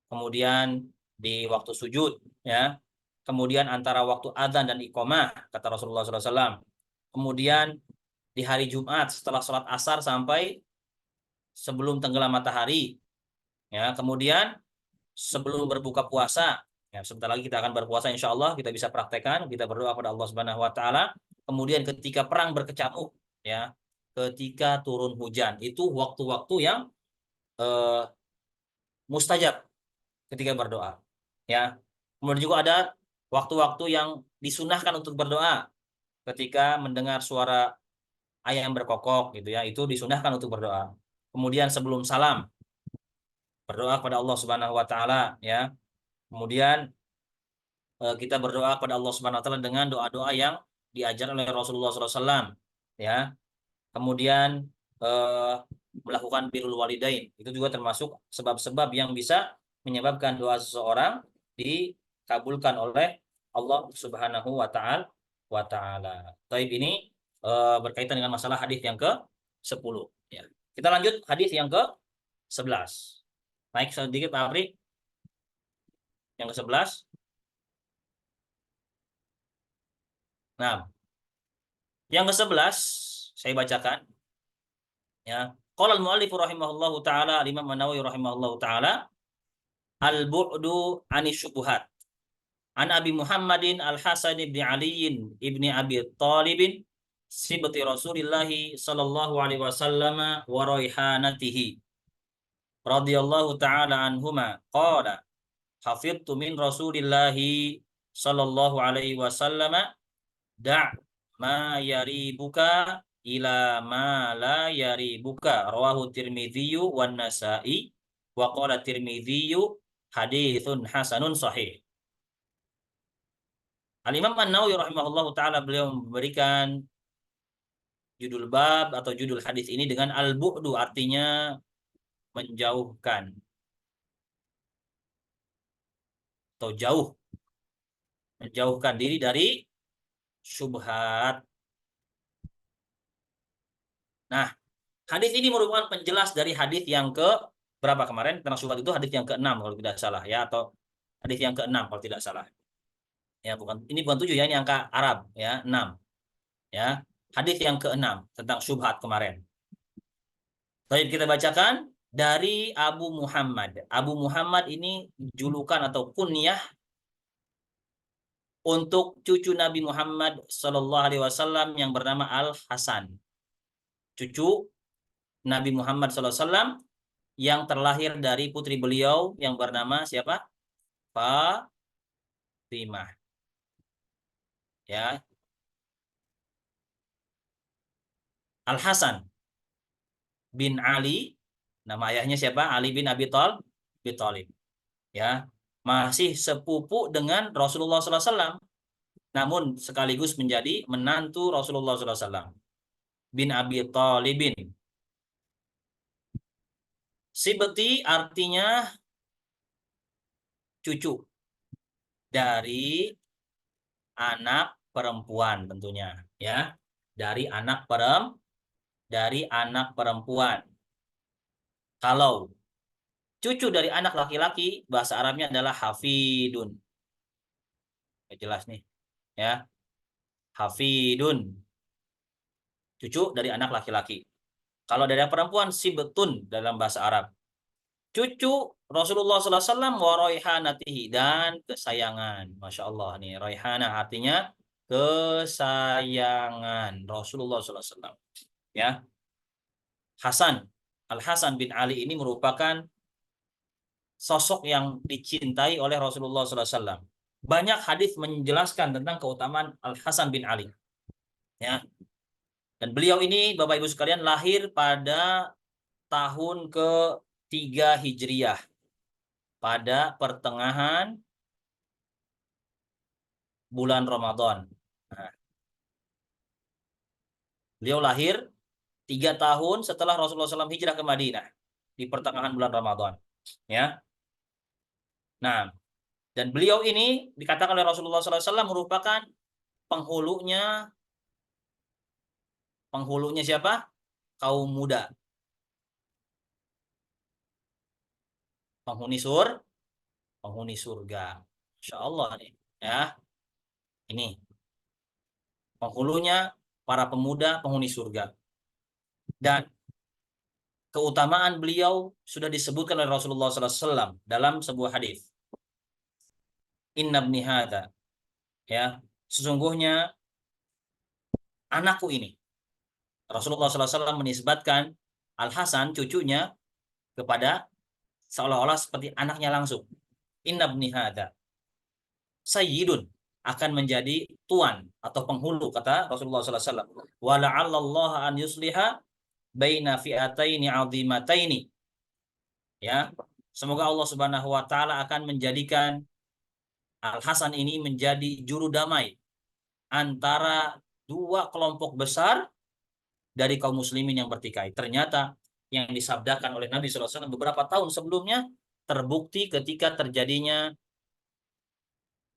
Kemudian di waktu sujud, ya. Kemudian antara waktu adzan dan iqamah, kata Rasulullah SAW. Kemudian di hari Jumat setelah sholat asar sampai sebelum tenggelam matahari, ya. Kemudian sebelum berbuka puasa, ya, sebentar lagi kita akan berpuasa, insya Allah kita bisa praktekkan, kita berdoa kepada Allah Subhanahu Wa Taala. Kemudian ketika perang berkecamuk, ya, ketika turun hujan, itu waktu-waktu yang mustajab ketika berdoa, ya. Kemudian juga ada waktu-waktu yang disunahkan untuk berdoa ketika mendengar suara ayam berkokok, gitu, ya, itu disunahkan untuk berdoa. Kemudian sebelum salam berdoa kepada Allah Subhanahu Wa Taala, ya. Kemudian kita berdoa kepada Allah Subhanahu Wa Taala dengan doa-doa yang diajar oleh Rasulullah SAW, ya. Kemudian melakukan birrul walidain, itu juga termasuk sebab-sebab yang bisa menyebabkan doa seseorang dikabulkan oleh Allah Subhanahu Wa Taala. Taib ini berkaitan dengan masalah hadis yang ke-10, ya. Kita lanjut hadis yang ke-11. Naik sedikit Pak Afri. Yang ke-11. Nah, yang ke-11 saya bacakan, ya. Qala al-muallif rahimahullahu taala, Imam An-Nawawi rahimahullahu taala, al-bu'du 'ani syubhat. An Abi Muhammadin Al-Hasan bin Ali ibni Abi Thalib sibti Rasulillahi sallallahu alaihi wasallam wa raihanatihi radhiyallahu taala anhuma qala hafidtu min Rasulillahi sallallahu alaihi wasallam da' ma yaribuka ila ma la yaribuka rawahu Tirmidzi wan Nasa'i wa qala Tirmidzi haditsun hasanun sahih. Al-Imam An-Nawawi rahimahullahu taala beliau memberikan judul bab atau judul hadis ini dengan al-bu'du, artinya menjauhkan atau jauh, menjauhkan diri dari syubhat. Nah, hadis ini merupakan penjelas dari hadis yang ke berapa kemarin tentang syubhat, itu hadis yang ke-6 kalau tidak salah ya, atau hadis yang ke-6 kalau tidak salah. Ya, ini bukan 7 ya, ini angka Arab ya, 6. Ya, hadis yang ke-6 tentang syubhat kemarin. Baik, kita bacakan dari Abu Muhammad. Abu Muhammad ini julukan atau kunyah untuk cucu Nabi Muhammad sallallahu alaihi wasallam yang bernama Al-Hasan. Cucu Nabi Muhammad sallallahu alaihi wasallam yang terlahir dari putri beliau yang bernama siapa? Fatimah. Ya. Al-Hasan bin Ali, nama ayahnya siapa? Ali bin Abi Thalib. Ya, masih sepupu dengan Rasulullah SAW, namun sekaligus menjadi menantu Rasulullah SAW. Bin Abi Thalibin. Sibti artinya cucu dari anak perempuan tentunya, ya, dari anak perempuan. Kalau cucu dari anak laki-laki, bahasa Arabnya adalah hafidun. Jelas nih, ya, hafidun, cucu dari anak laki-laki. Kalau dari perempuan, sibtun dalam bahasa Arab. Cucu Rasulullah SAW wa raihanatihi, dan kesayangan. Masya Allah nih, raihana artinya kesayangan Rasulullah SAW. Ya, Hasan, Al-Hasan bin Ali ini merupakan sosok yang dicintai oleh Rasulullah SAW. Banyak hadis menjelaskan tentang keutamaan Al-Hasan bin Ali. Ya. Dan beliau ini, Bapak Ibu sekalian, lahir pada tahun ke-3 Hijriah. Pada pertengahan bulan Ramadan. Nah, beliau lahir 3 tahun setelah Rasulullah SAW hijrah ke Madinah. Di pertengahan bulan Ramadan. Ya. Nah, dan beliau ini dikatakan oleh Rasulullah SAW merupakan penghulunya siapa? Kaum muda. Penghuni surga. Insya Allah nih, ya. Ini penghulunya para pemuda penghuni surga. Dan keutamaan beliau sudah disebutkan oleh Rasulullah SAW dalam sebuah hadis. Inna ibni hadza, ya, sesungguhnya anakku ini. Rasulullah SAW menisbatkan Al-Hasan, cucunya, kepada seolah-olah seperti anaknya langsung. Inna ibni hadza sayyidun, akan menjadi tuan atau penghulu, kata Rasulullah SAW. Wa la'allallaha an yusliha baina fi'ataini 'azimataini. Ya, semoga Allah Subhanahu wa taala akan menjadikan Al-Hasan ini menjadi juru damai antara 2 kelompok besar dari kaum muslimin yang bertikai. Ternyata yang disabdakan oleh Nabi SAW beberapa tahun sebelumnya terbukti ketika terjadinya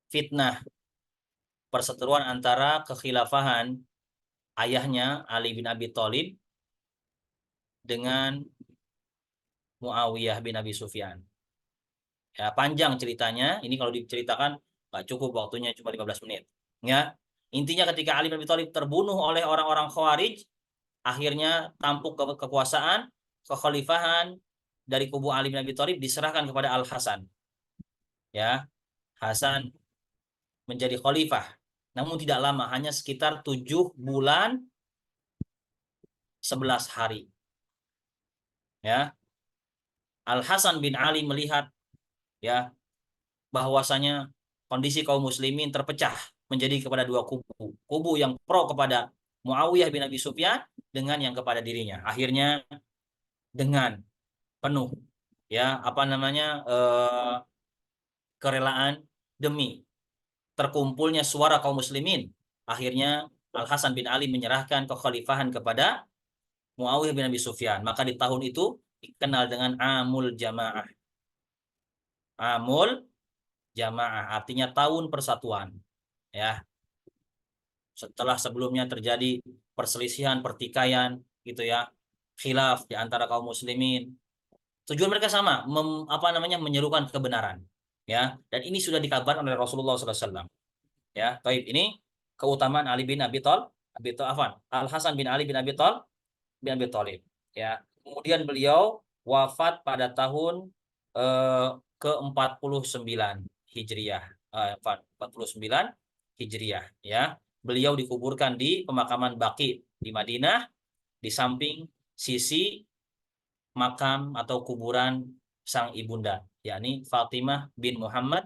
fitnah perseteruan antara kekhilafahan ayahnya Ali bin Abi Thalib dengan Muawiyah bin Abi Sufyan. Ya, panjang ceritanya. Ini kalau diceritakan nggak cukup, waktunya cuma 15 menit. Ya, intinya ketika Ali bin Abi Thalib terbunuh oleh orang-orang Khawarij, akhirnya tampuk kekuasaan, kekhalifahan dari kubu Ali bin Abi Thalib diserahkan kepada Al-Hasan. Ya, Hasan menjadi khalifah. Namun tidak lama, hanya sekitar 7 bulan 11 hari. Ya. Al Hasan bin Ali melihat ya bahwasanya kondisi kaum muslimin terpecah menjadi kepada dua kubu. Kubu yang pro kepada Muawiyah bin Abi Sufyan dengan yang kepada dirinya. Akhirnya dengan penuh ya kerelaan demi terkumpulnya suara kaum muslimin, akhirnya Al Hasan bin Ali menyerahkan kekhalifahan kepada Muawiyah bin Abi Sufyan. Maka di tahun itu dikenal dengan Amul Jamaah. Amul Jamaah artinya tahun persatuan. Ya, setelah sebelumnya terjadi perselisihan, pertikaian gitu ya, khilaf di antara kaum muslimin. Tujuan mereka sama, menyerukan kebenaran. Ya, dan ini sudah dikabarkan oleh Rasulullah SAW. Ya, baik, ini keutamaan Ali bin Abi Thalib, Al Hasan bin Ali bin Abi Thalib. Ya, kemudian beliau wafat pada tahun ke-49 Hijriah. 49 Hijriah ya. Beliau dikuburkan di pemakaman Baqi di Madinah di samping sisi makam atau kuburan sang ibunda, yakni Fatimah bin Muhammad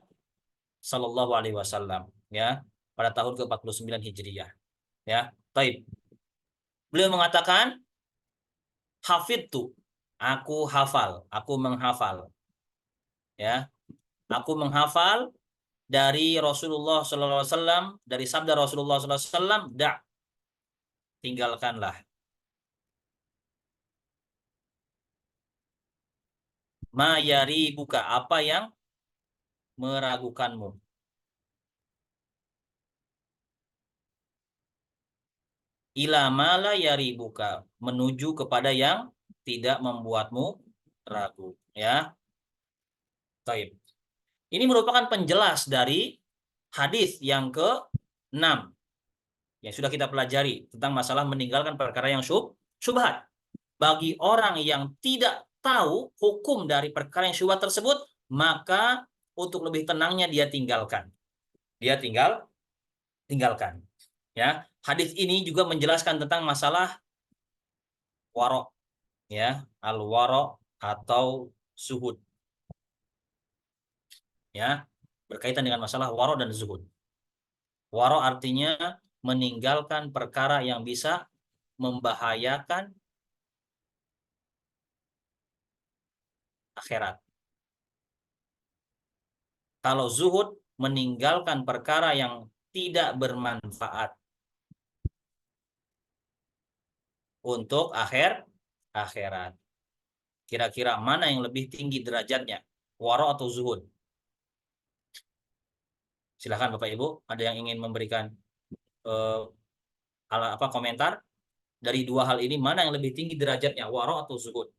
sallallahu alaihi wasallam ya, pada tahun ke-49 Hijriah ya. Taib. Beliau mengatakan hafidtu, aku hafal, aku menghafal ya. Aku menghafal dari Rasulullah sallallahu alaihi wasallam, dari sabda Rasulullah sallallahu alaihi wasallam, tinggalkanlah. Ma yari buka, apa yang meragukanmu. Ila mala yari buka, menuju kepada yang tidak membuatmu ragu ya. Taib. Ini merupakan penjelas dari hadis yang ke-6 yang sudah kita pelajari tentang masalah meninggalkan perkara yang syubhat. Bagi orang yang tidak tahu hukum dari perkara yang syubhat tersebut, maka untuk lebih tenangnya dia tinggalkan. Dia tinggalkan. Ya, hadis ini juga menjelaskan tentang masalah waro, ya, al-waro atau zuhud. Ya, berkaitan dengan masalah waro dan zuhud. Waro artinya meninggalkan perkara yang bisa membahayakan akhirat. Kalau zuhud meninggalkan perkara yang tidak bermanfaat untuk akhirat. Kira-kira mana yang lebih tinggi derajatnya? Waro atau zuhud? Silakan Bapak Ibu, ada yang ingin memberikan komentar dari dua hal ini, mana yang lebih tinggi derajatnya, waro atau zuhud?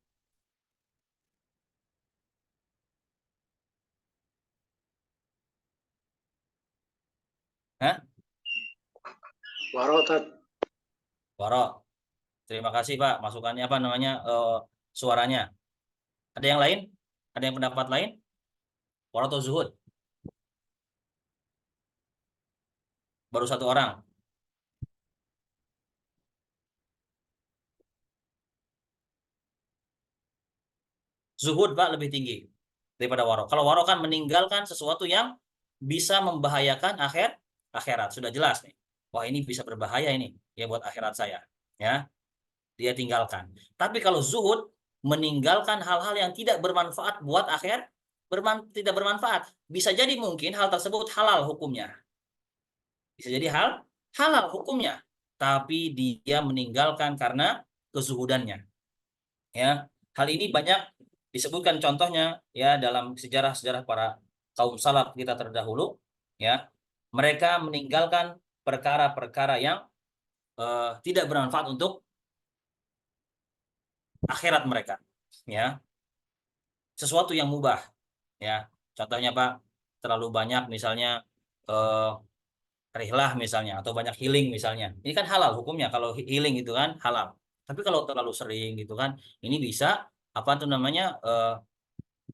Hah? Waro, Tad. Waro. Terima kasih Pak, masukannya suaranya. Ada yang lain? Ada yang pendapat lain? Waro atau zuhud? Baru satu orang. Zuhud Pak lebih tinggi daripada waro. Kalau waro kan meninggalkan sesuatu yang bisa membahayakan akhirat. Sudah jelas nih. Wah, ini bisa berbahaya ini ya buat akhirat saya. Ya, dia tinggalkan. Tapi kalau zuhud meninggalkan hal-hal yang tidak bermanfaat buat tidak bermanfaat. Bisa jadi mungkin hal tersebut halal hukumnya. Bisa jadi halal hukumnya. Tapi dia meninggalkan karena kezuhudannya. Ya, hal ini banyak disebutkan contohnya ya dalam sejarah-sejarah para kaum salaf kita terdahulu ya. Mereka meninggalkan perkara-perkara yang tidak bermanfaat untuk akhirat mereka ya. Sesuatu yang mubah ya. Contohnya Pak, terlalu banyak misalnya rihlah misalnya atau banyak healing misalnya. Ini kan halal hukumnya kalau healing itu kan halal. Tapi kalau terlalu sering gitu kan, ini bisa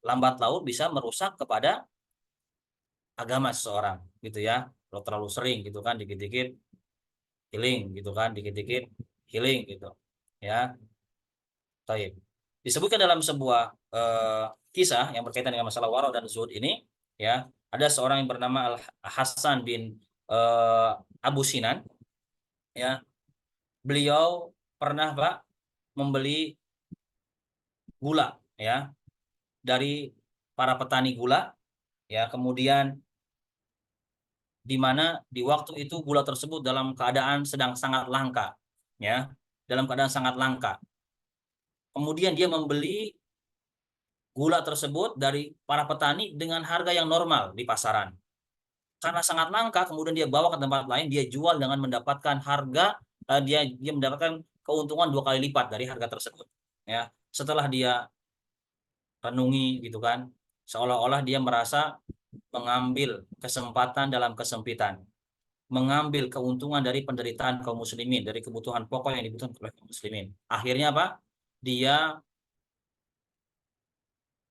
lambat laun bisa merusak kepada agama seseorang gitu ya. Kalau terlalu sering gitu kan, dikit-dikit healing gitu kan, dikit-dikit healing gitu. Ya, taib. Disebutkan dalam sebuah kisah yang berkaitan dengan masalah wara dan zuhud ini, ya, ada seorang yang bernama Al Hasan bin Abu Sinan, ya. Beliau pernah, Pak, membeli gula, ya, dari para petani gula, ya, kemudian di mana di waktu itu gula tersebut dalam keadaan sedang sangat langka, ya, dalam keadaan sangat langka. Kemudian dia membeli gula tersebut dari para petani dengan harga yang normal di pasaran. Karena sangat langka, kemudian dia bawa ke tempat lain, dia jual dengan mendapatkan harga, dia mendapatkan keuntungan 2 kali lipat dari harga tersebut. Ya, setelah dia renungi gitu kan, seolah-olah dia merasa mengambil kesempatan dalam kesempitan, mengambil keuntungan dari penderitaan kaum muslimin, dari kebutuhan pokok yang dibutuhkan oleh kaum muslimin. Akhirnya apa? Dia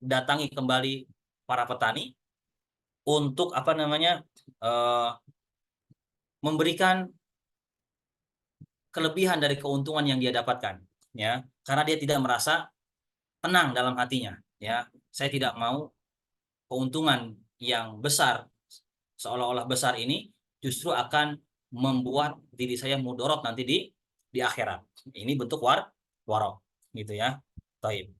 datangi kembali para petani untuk apa namanya memberikan kelebihan dari keuntungan yang dia dapatkan, ya, karena dia tidak merasa tenang dalam hatinya, ya. Saya tidak mau keuntungan yang besar, seolah-olah besar ini justru akan membuat diri saya mudorot nanti di akhirat. Ini bentuk warok, gitu ya. Taib.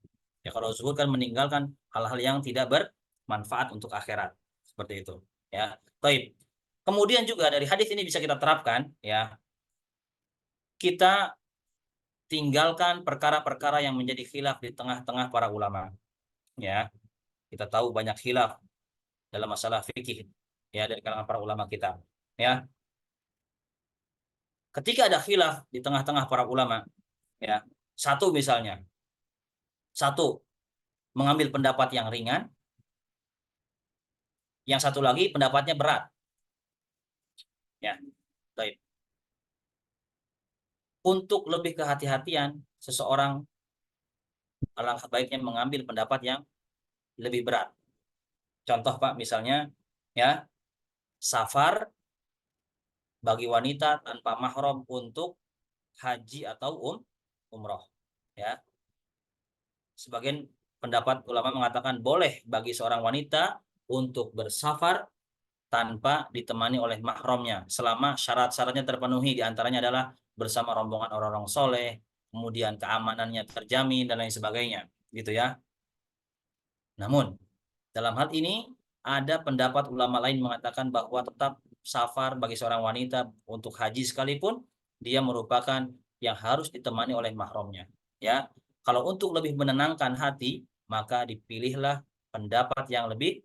Ya, kalau zuhud kan meninggalkan hal-hal yang tidak bermanfaat untuk akhirat, seperti itu, ya. Taib. Kemudian juga dari hadis ini bisa kita terapkan, ya, kita tinggalkan perkara-perkara yang menjadi khilaf di tengah-tengah para ulama, ya. Kita tahu banyak khilaf dalam masalah fikih, ya, dari kalangan para ulama kita, ya. Ketika ada khilaf di tengah-tengah para ulama, ya, satu misalnya, satu mengambil pendapat yang ringan, yang satu lagi pendapatnya berat, ya. Baik. Untuk lebih kehati-hatian, seseorang alangkah baiknya mengambil pendapat yang lebih berat. Contoh, Pak, misalnya, ya, safar bagi wanita tanpa mahram untuk haji atau umroh, ya. Sebagian pendapat ulama mengatakan boleh bagi seorang wanita untuk bersafar tanpa ditemani oleh mahramnya selama syarat-syaratnya terpenuhi, diantaranya adalah bersama rombongan orang-orang soleh, kemudian keamanannya terjamin dan lain sebagainya, gitu ya. Namun dalam hal ini ada pendapat ulama lain mengatakan bahwa tetap safar bagi seorang wanita untuk haji sekalipun dia merupakan yang harus ditemani oleh mahramnya, ya. Kalau untuk lebih menenangkan hati, maka dipilihlah pendapat yang lebih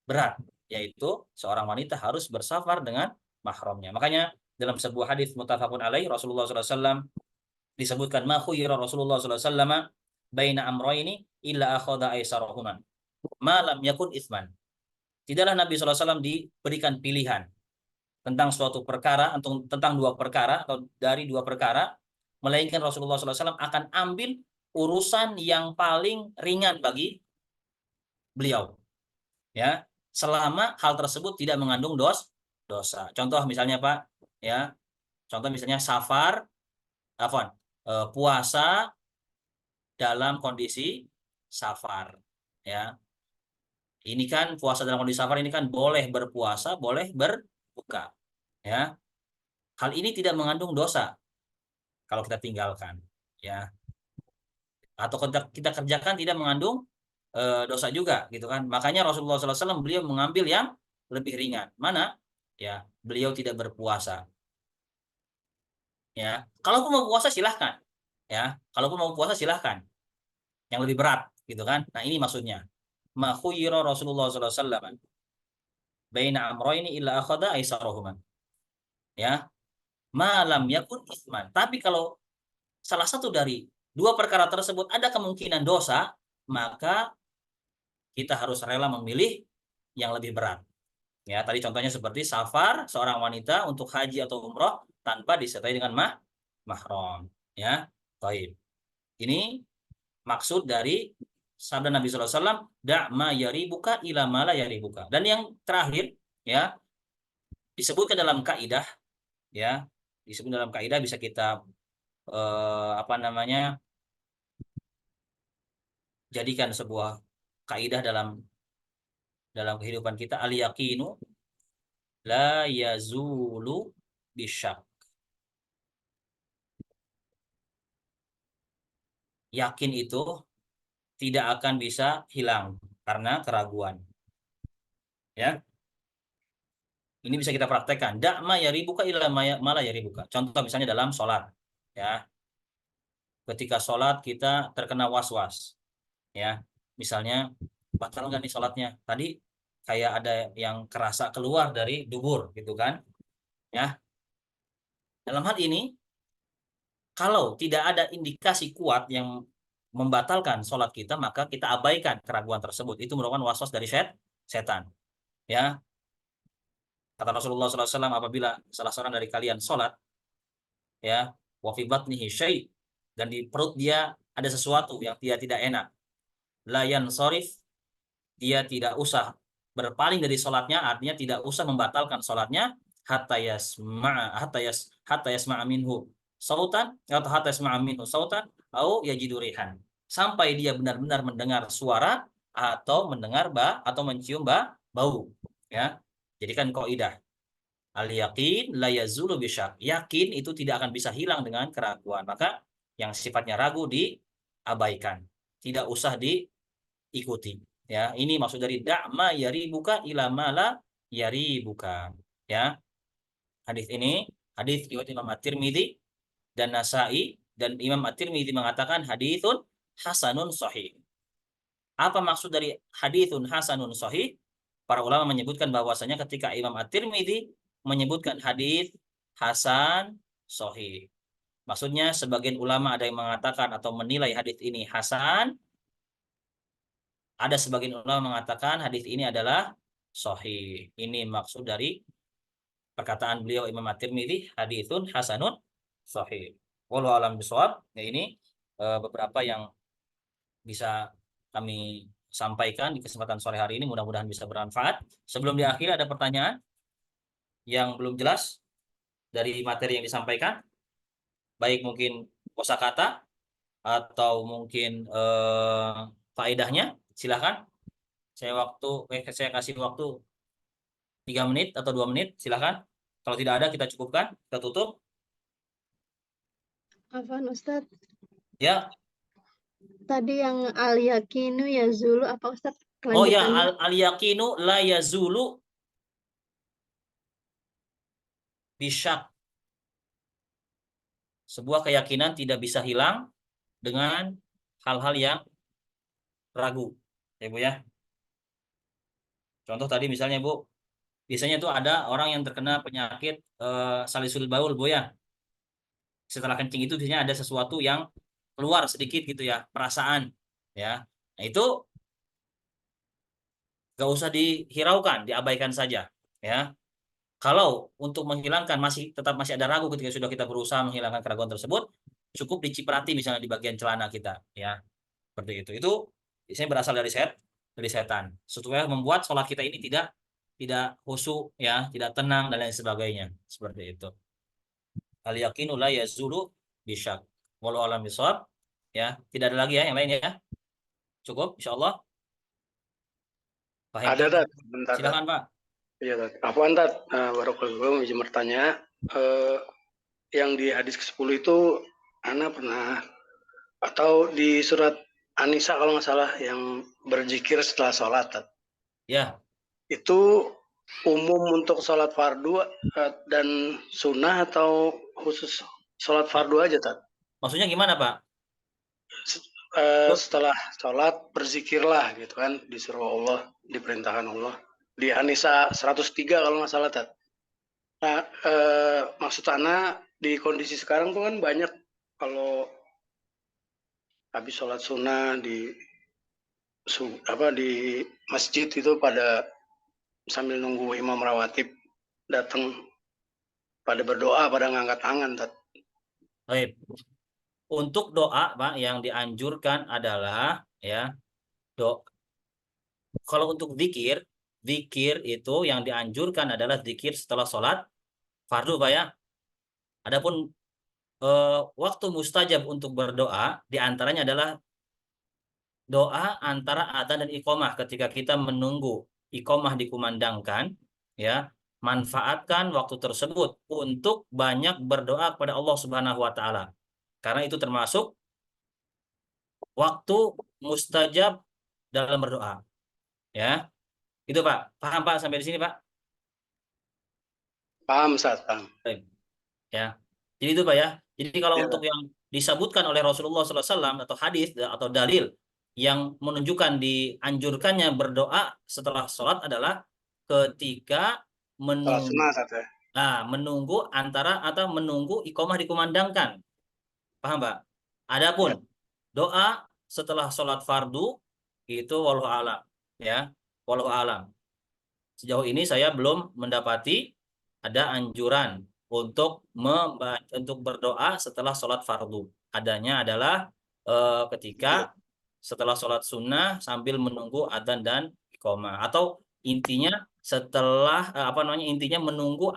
berat, yaitu seorang wanita harus bersafar dengan mahramnya. Makanya dalam sebuah hadis muttafaqun alaih, Rasulullah SAW disebutkan ma khuyira Rasulullah SAW baina amrayni illa akhadha aisarahuma ma lam yakun itsman. Tidaklah Nabi SAW diberikan pilihan tentang suatu perkara atau tentang dua perkara atau dari dua perkara, melainkan Rasulullah SAW akan ambil urusan yang paling ringan bagi beliau, ya, selama hal tersebut tidak mengandung dosa. Contoh misalnya, Pak, ya, contoh misalnya safar, puasa dalam kondisi safar, ya. Ini kan puasa dalam kondisi safar ini kan boleh berpuasa, boleh berbuka, ya. Hal ini tidak mengandung dosa kalau kita tinggalkan, ya. Atau kita kerjakan tidak mengandung dosa juga, gitu kan. Makanya Rasulullah SAW beliau mengambil yang lebih ringan. Mana? Ya, beliau tidak berpuasa. Ya, kalaupun mau puasa silahkan. Ya, kalaupun mau puasa silahkan. Yang lebih berat, gitu kan. Nah, ini maksudnya. Ma khuyira Rasulullah SAW baina amrayni illa akhadha aisarahuma. Ya, malam yakun isman. Tapi kalau salah satu dari dua perkara tersebut ada kemungkinan dosa, maka kita harus rela memilih yang lebih berat. Ya, tadi contohnya seperti safar seorang wanita untuk haji atau umroh tanpa disertai dengan mahram. Ya, baik. Ini maksud dari sabda Nabi SAW, da' ma yaribuka ila ma la yaribuka. Dan yang terakhir, ya, disebutkan dalam kaidah, ya, disebut dalam kaidah bisa kita apa namanya, jadikan sebuah kaidah dalam kehidupan kita, al yaqinu la yazulu bisyak. Yakin itu tidak akan bisa hilang karena keraguan. Ya, ini bisa kita praktekkan. Da'ma yaribuka ila mala yaribuka. Contoh misalnya dalam sholat. Ya, ketika sholat kita terkena was-was. Ya, misalnya batal nggak nih sholatnya? Tadi kayak ada yang kerasa keluar dari dubur, gitu kan? Ya, dalam hal ini, kalau tidak ada indikasi kuat yang membatalkan sholat kita, maka kita abaikan keraguan tersebut. Itu merupakan waswas dari setan. Ya, kata Rasulullah SAW, apabila salah seorang dari kalian sholat, ya, wa fi batnihi syai', dan di perut dia ada sesuatu yang dia tidak enak, la yansorif, dia tidak usah berpaling dari sholatnya, artinya tidak usah membatalkan sholatnya, hatta yasma'a minhu sautan, atau hatta yasma'a minhu sautan au yajidu rihan, sampai dia benar-benar mendengar suara atau mendengar atau mencium bau. Ya, jadi kan kaidah al yaqin la yazulu bisyak, yakin itu tidak akan bisa hilang dengan keraguan, maka yang sifatnya ragu diabaikan, tidak usah diikuti. Ya, ini maksud dari da'ma yaribuka ila mala yaribuka. Ya, hadis ini hadis riwayat Imam At-Tirmidzi dan Nasa'i, dan Imam At-Tirmidzi mengatakan haditsun hasanun sahih. Apa maksud dari haditsun hasanun sahih? Para ulama menyebutkan bahwasanya ketika Imam At-Tirmidzi menyebutkan hadis hasan sahih, maksudnya sebagian ulama ada yang mengatakan atau menilai hadis ini hasan, ada sebagian ulama mengatakan hadis ini adalah sahih. Ini maksud dari perkataan beliau Imam At-Tirmidzi, haditsun hasanun sahih. Wallahu alam bishawab. Ya, ini beberapa yang bisa kami sampaikan di kesempatan sore hari ini, mudah-mudahan bisa bermanfaat. Sebelum di akhir, ada pertanyaan yang belum jelas dari materi yang disampaikan, baik mungkin kosakata atau mungkin faedahnya. Silahkan. Saya kasih waktu 3 menit atau 2 menit, silahkan. Kalau tidak ada, kita cukupkan, kita tutup. Afwan Ustadz, Ya. tadi yang al-yakinu yazulu apa Ustadz Oh ya, kelanjutannya? al-yaqinu la yazulu bisyak. Sebuah keyakinan tidak bisa hilang dengan hal-hal yang ragu. Ya, Bu ya. Contoh tadi misalnya, Bu, biasanya tuh ada orang yang terkena penyakit salisul baul, Bu ya. Setelah kencing itu biasanya ada sesuatu yang keluar sedikit gitu ya, perasaan. Ya. Nah, itu gak usah dihiraukan, diabaikan saja. Ya. Kalau untuk menghilangkan tetap masih ada ragu ketika sudah kita berusaha menghilangkan keraguan tersebut, cukup diciprati misalnya di bagian celana kita, ya. Seperti itu. Itu biasanya berasal dari setan. Supaya membuat sholat kita ini tidak khusyuk, ya, tidak tenang dan lain sebagainya. Seperti itu. Al yaqinu la yazulu bisyak. Wallahu a'lam bishawab. Ya, tidak ada lagi ya yang lain ya. Cukup insyaallah. Paham? Ada, Tat. Bentar, Tat. Silakan, Pak. Iya, Tat. Afwan, Tat. Barakallahu izin bertanya. Yang di hadis ke-10 itu, Ana pernah, atau di surat An-Nisa kalau nggak salah, yang berzikir setelah sholat, Tat. Ya. Itu umum untuk sholat fardu dan sunnah atau khusus sholat fardu aja, Tat? Maksudnya gimana, Pak? Setelah sholat berzikirlah gitu kan, disuruh Allah, diperintahkan Allah di An-Nisa 103 kalau nggak salah, Tat. Nah, maksud Ana di kondisi sekarang tuh kan banyak kalau habis sholat sunnah di masjid itu pada sambil nunggu imam rawatib datang, pada berdoa, pada ngangkat tangan, Tat. Baik. Untuk doa, Pak, yang dianjurkan adalah ya, kalau untuk zikir itu yang dianjurkan adalah zikir setelah sholat fardu, Pak ya. Adapun waktu mustajab untuk berdoa diantaranya adalah doa antara adzan dan iqamah. Ketika kita menunggu iqamah dikumandangkan, ya, manfaatkan waktu tersebut untuk banyak berdoa kepada Allah Subhanahu wa taala. Karena itu termasuk waktu mustajab dalam berdoa. Ya. Itu Pak. Paham Pak sampai di sini Pak? Paham, Ustaz, paham. Ya. Jadi itu Pak ya. Jadi kalau Ya. untuk yang disebutkan oleh Rasulullah SAW atau hadis atau dalil yang menunjukkan dianjurkannya berdoa setelah sholat adalah ketika Salat sunnah, Ustaz, ya. menunggu antara atau menunggu iqamah dikumandangkan. Paham Pak? Adapun doa setelah sholat fardu itu wallahu alam, ya, wallahu alam. Sejauh ini saya belum mendapati ada anjuran untuk berdoa setelah sholat fardu. Adanya adalah ketika setelah sholat sunnah sambil menunggu adzan dan iqamah, atau intinya setelah intinya menunggu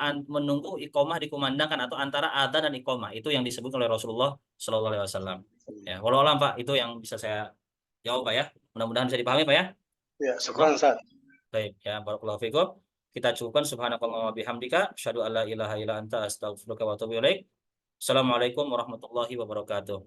iqamah dikumandangkan atau antara adzan dan iqamah, itu yang disebut oleh Rasulullah SAW. Ya, wallahu alam Pak, itu yang bisa saya jawab Pak ya. Mudah-mudahan bisa dipahami Pak ya. Ya, syukran, Ustaz. Baik ya, barakallahu fikum. Kita cukupkan subhanakallah wa bihamdika asyhadu an la ilaha illa anta astaghfiruka wa atubu ilaik. Assalamualaikum warahmatullahi wabarakatuh.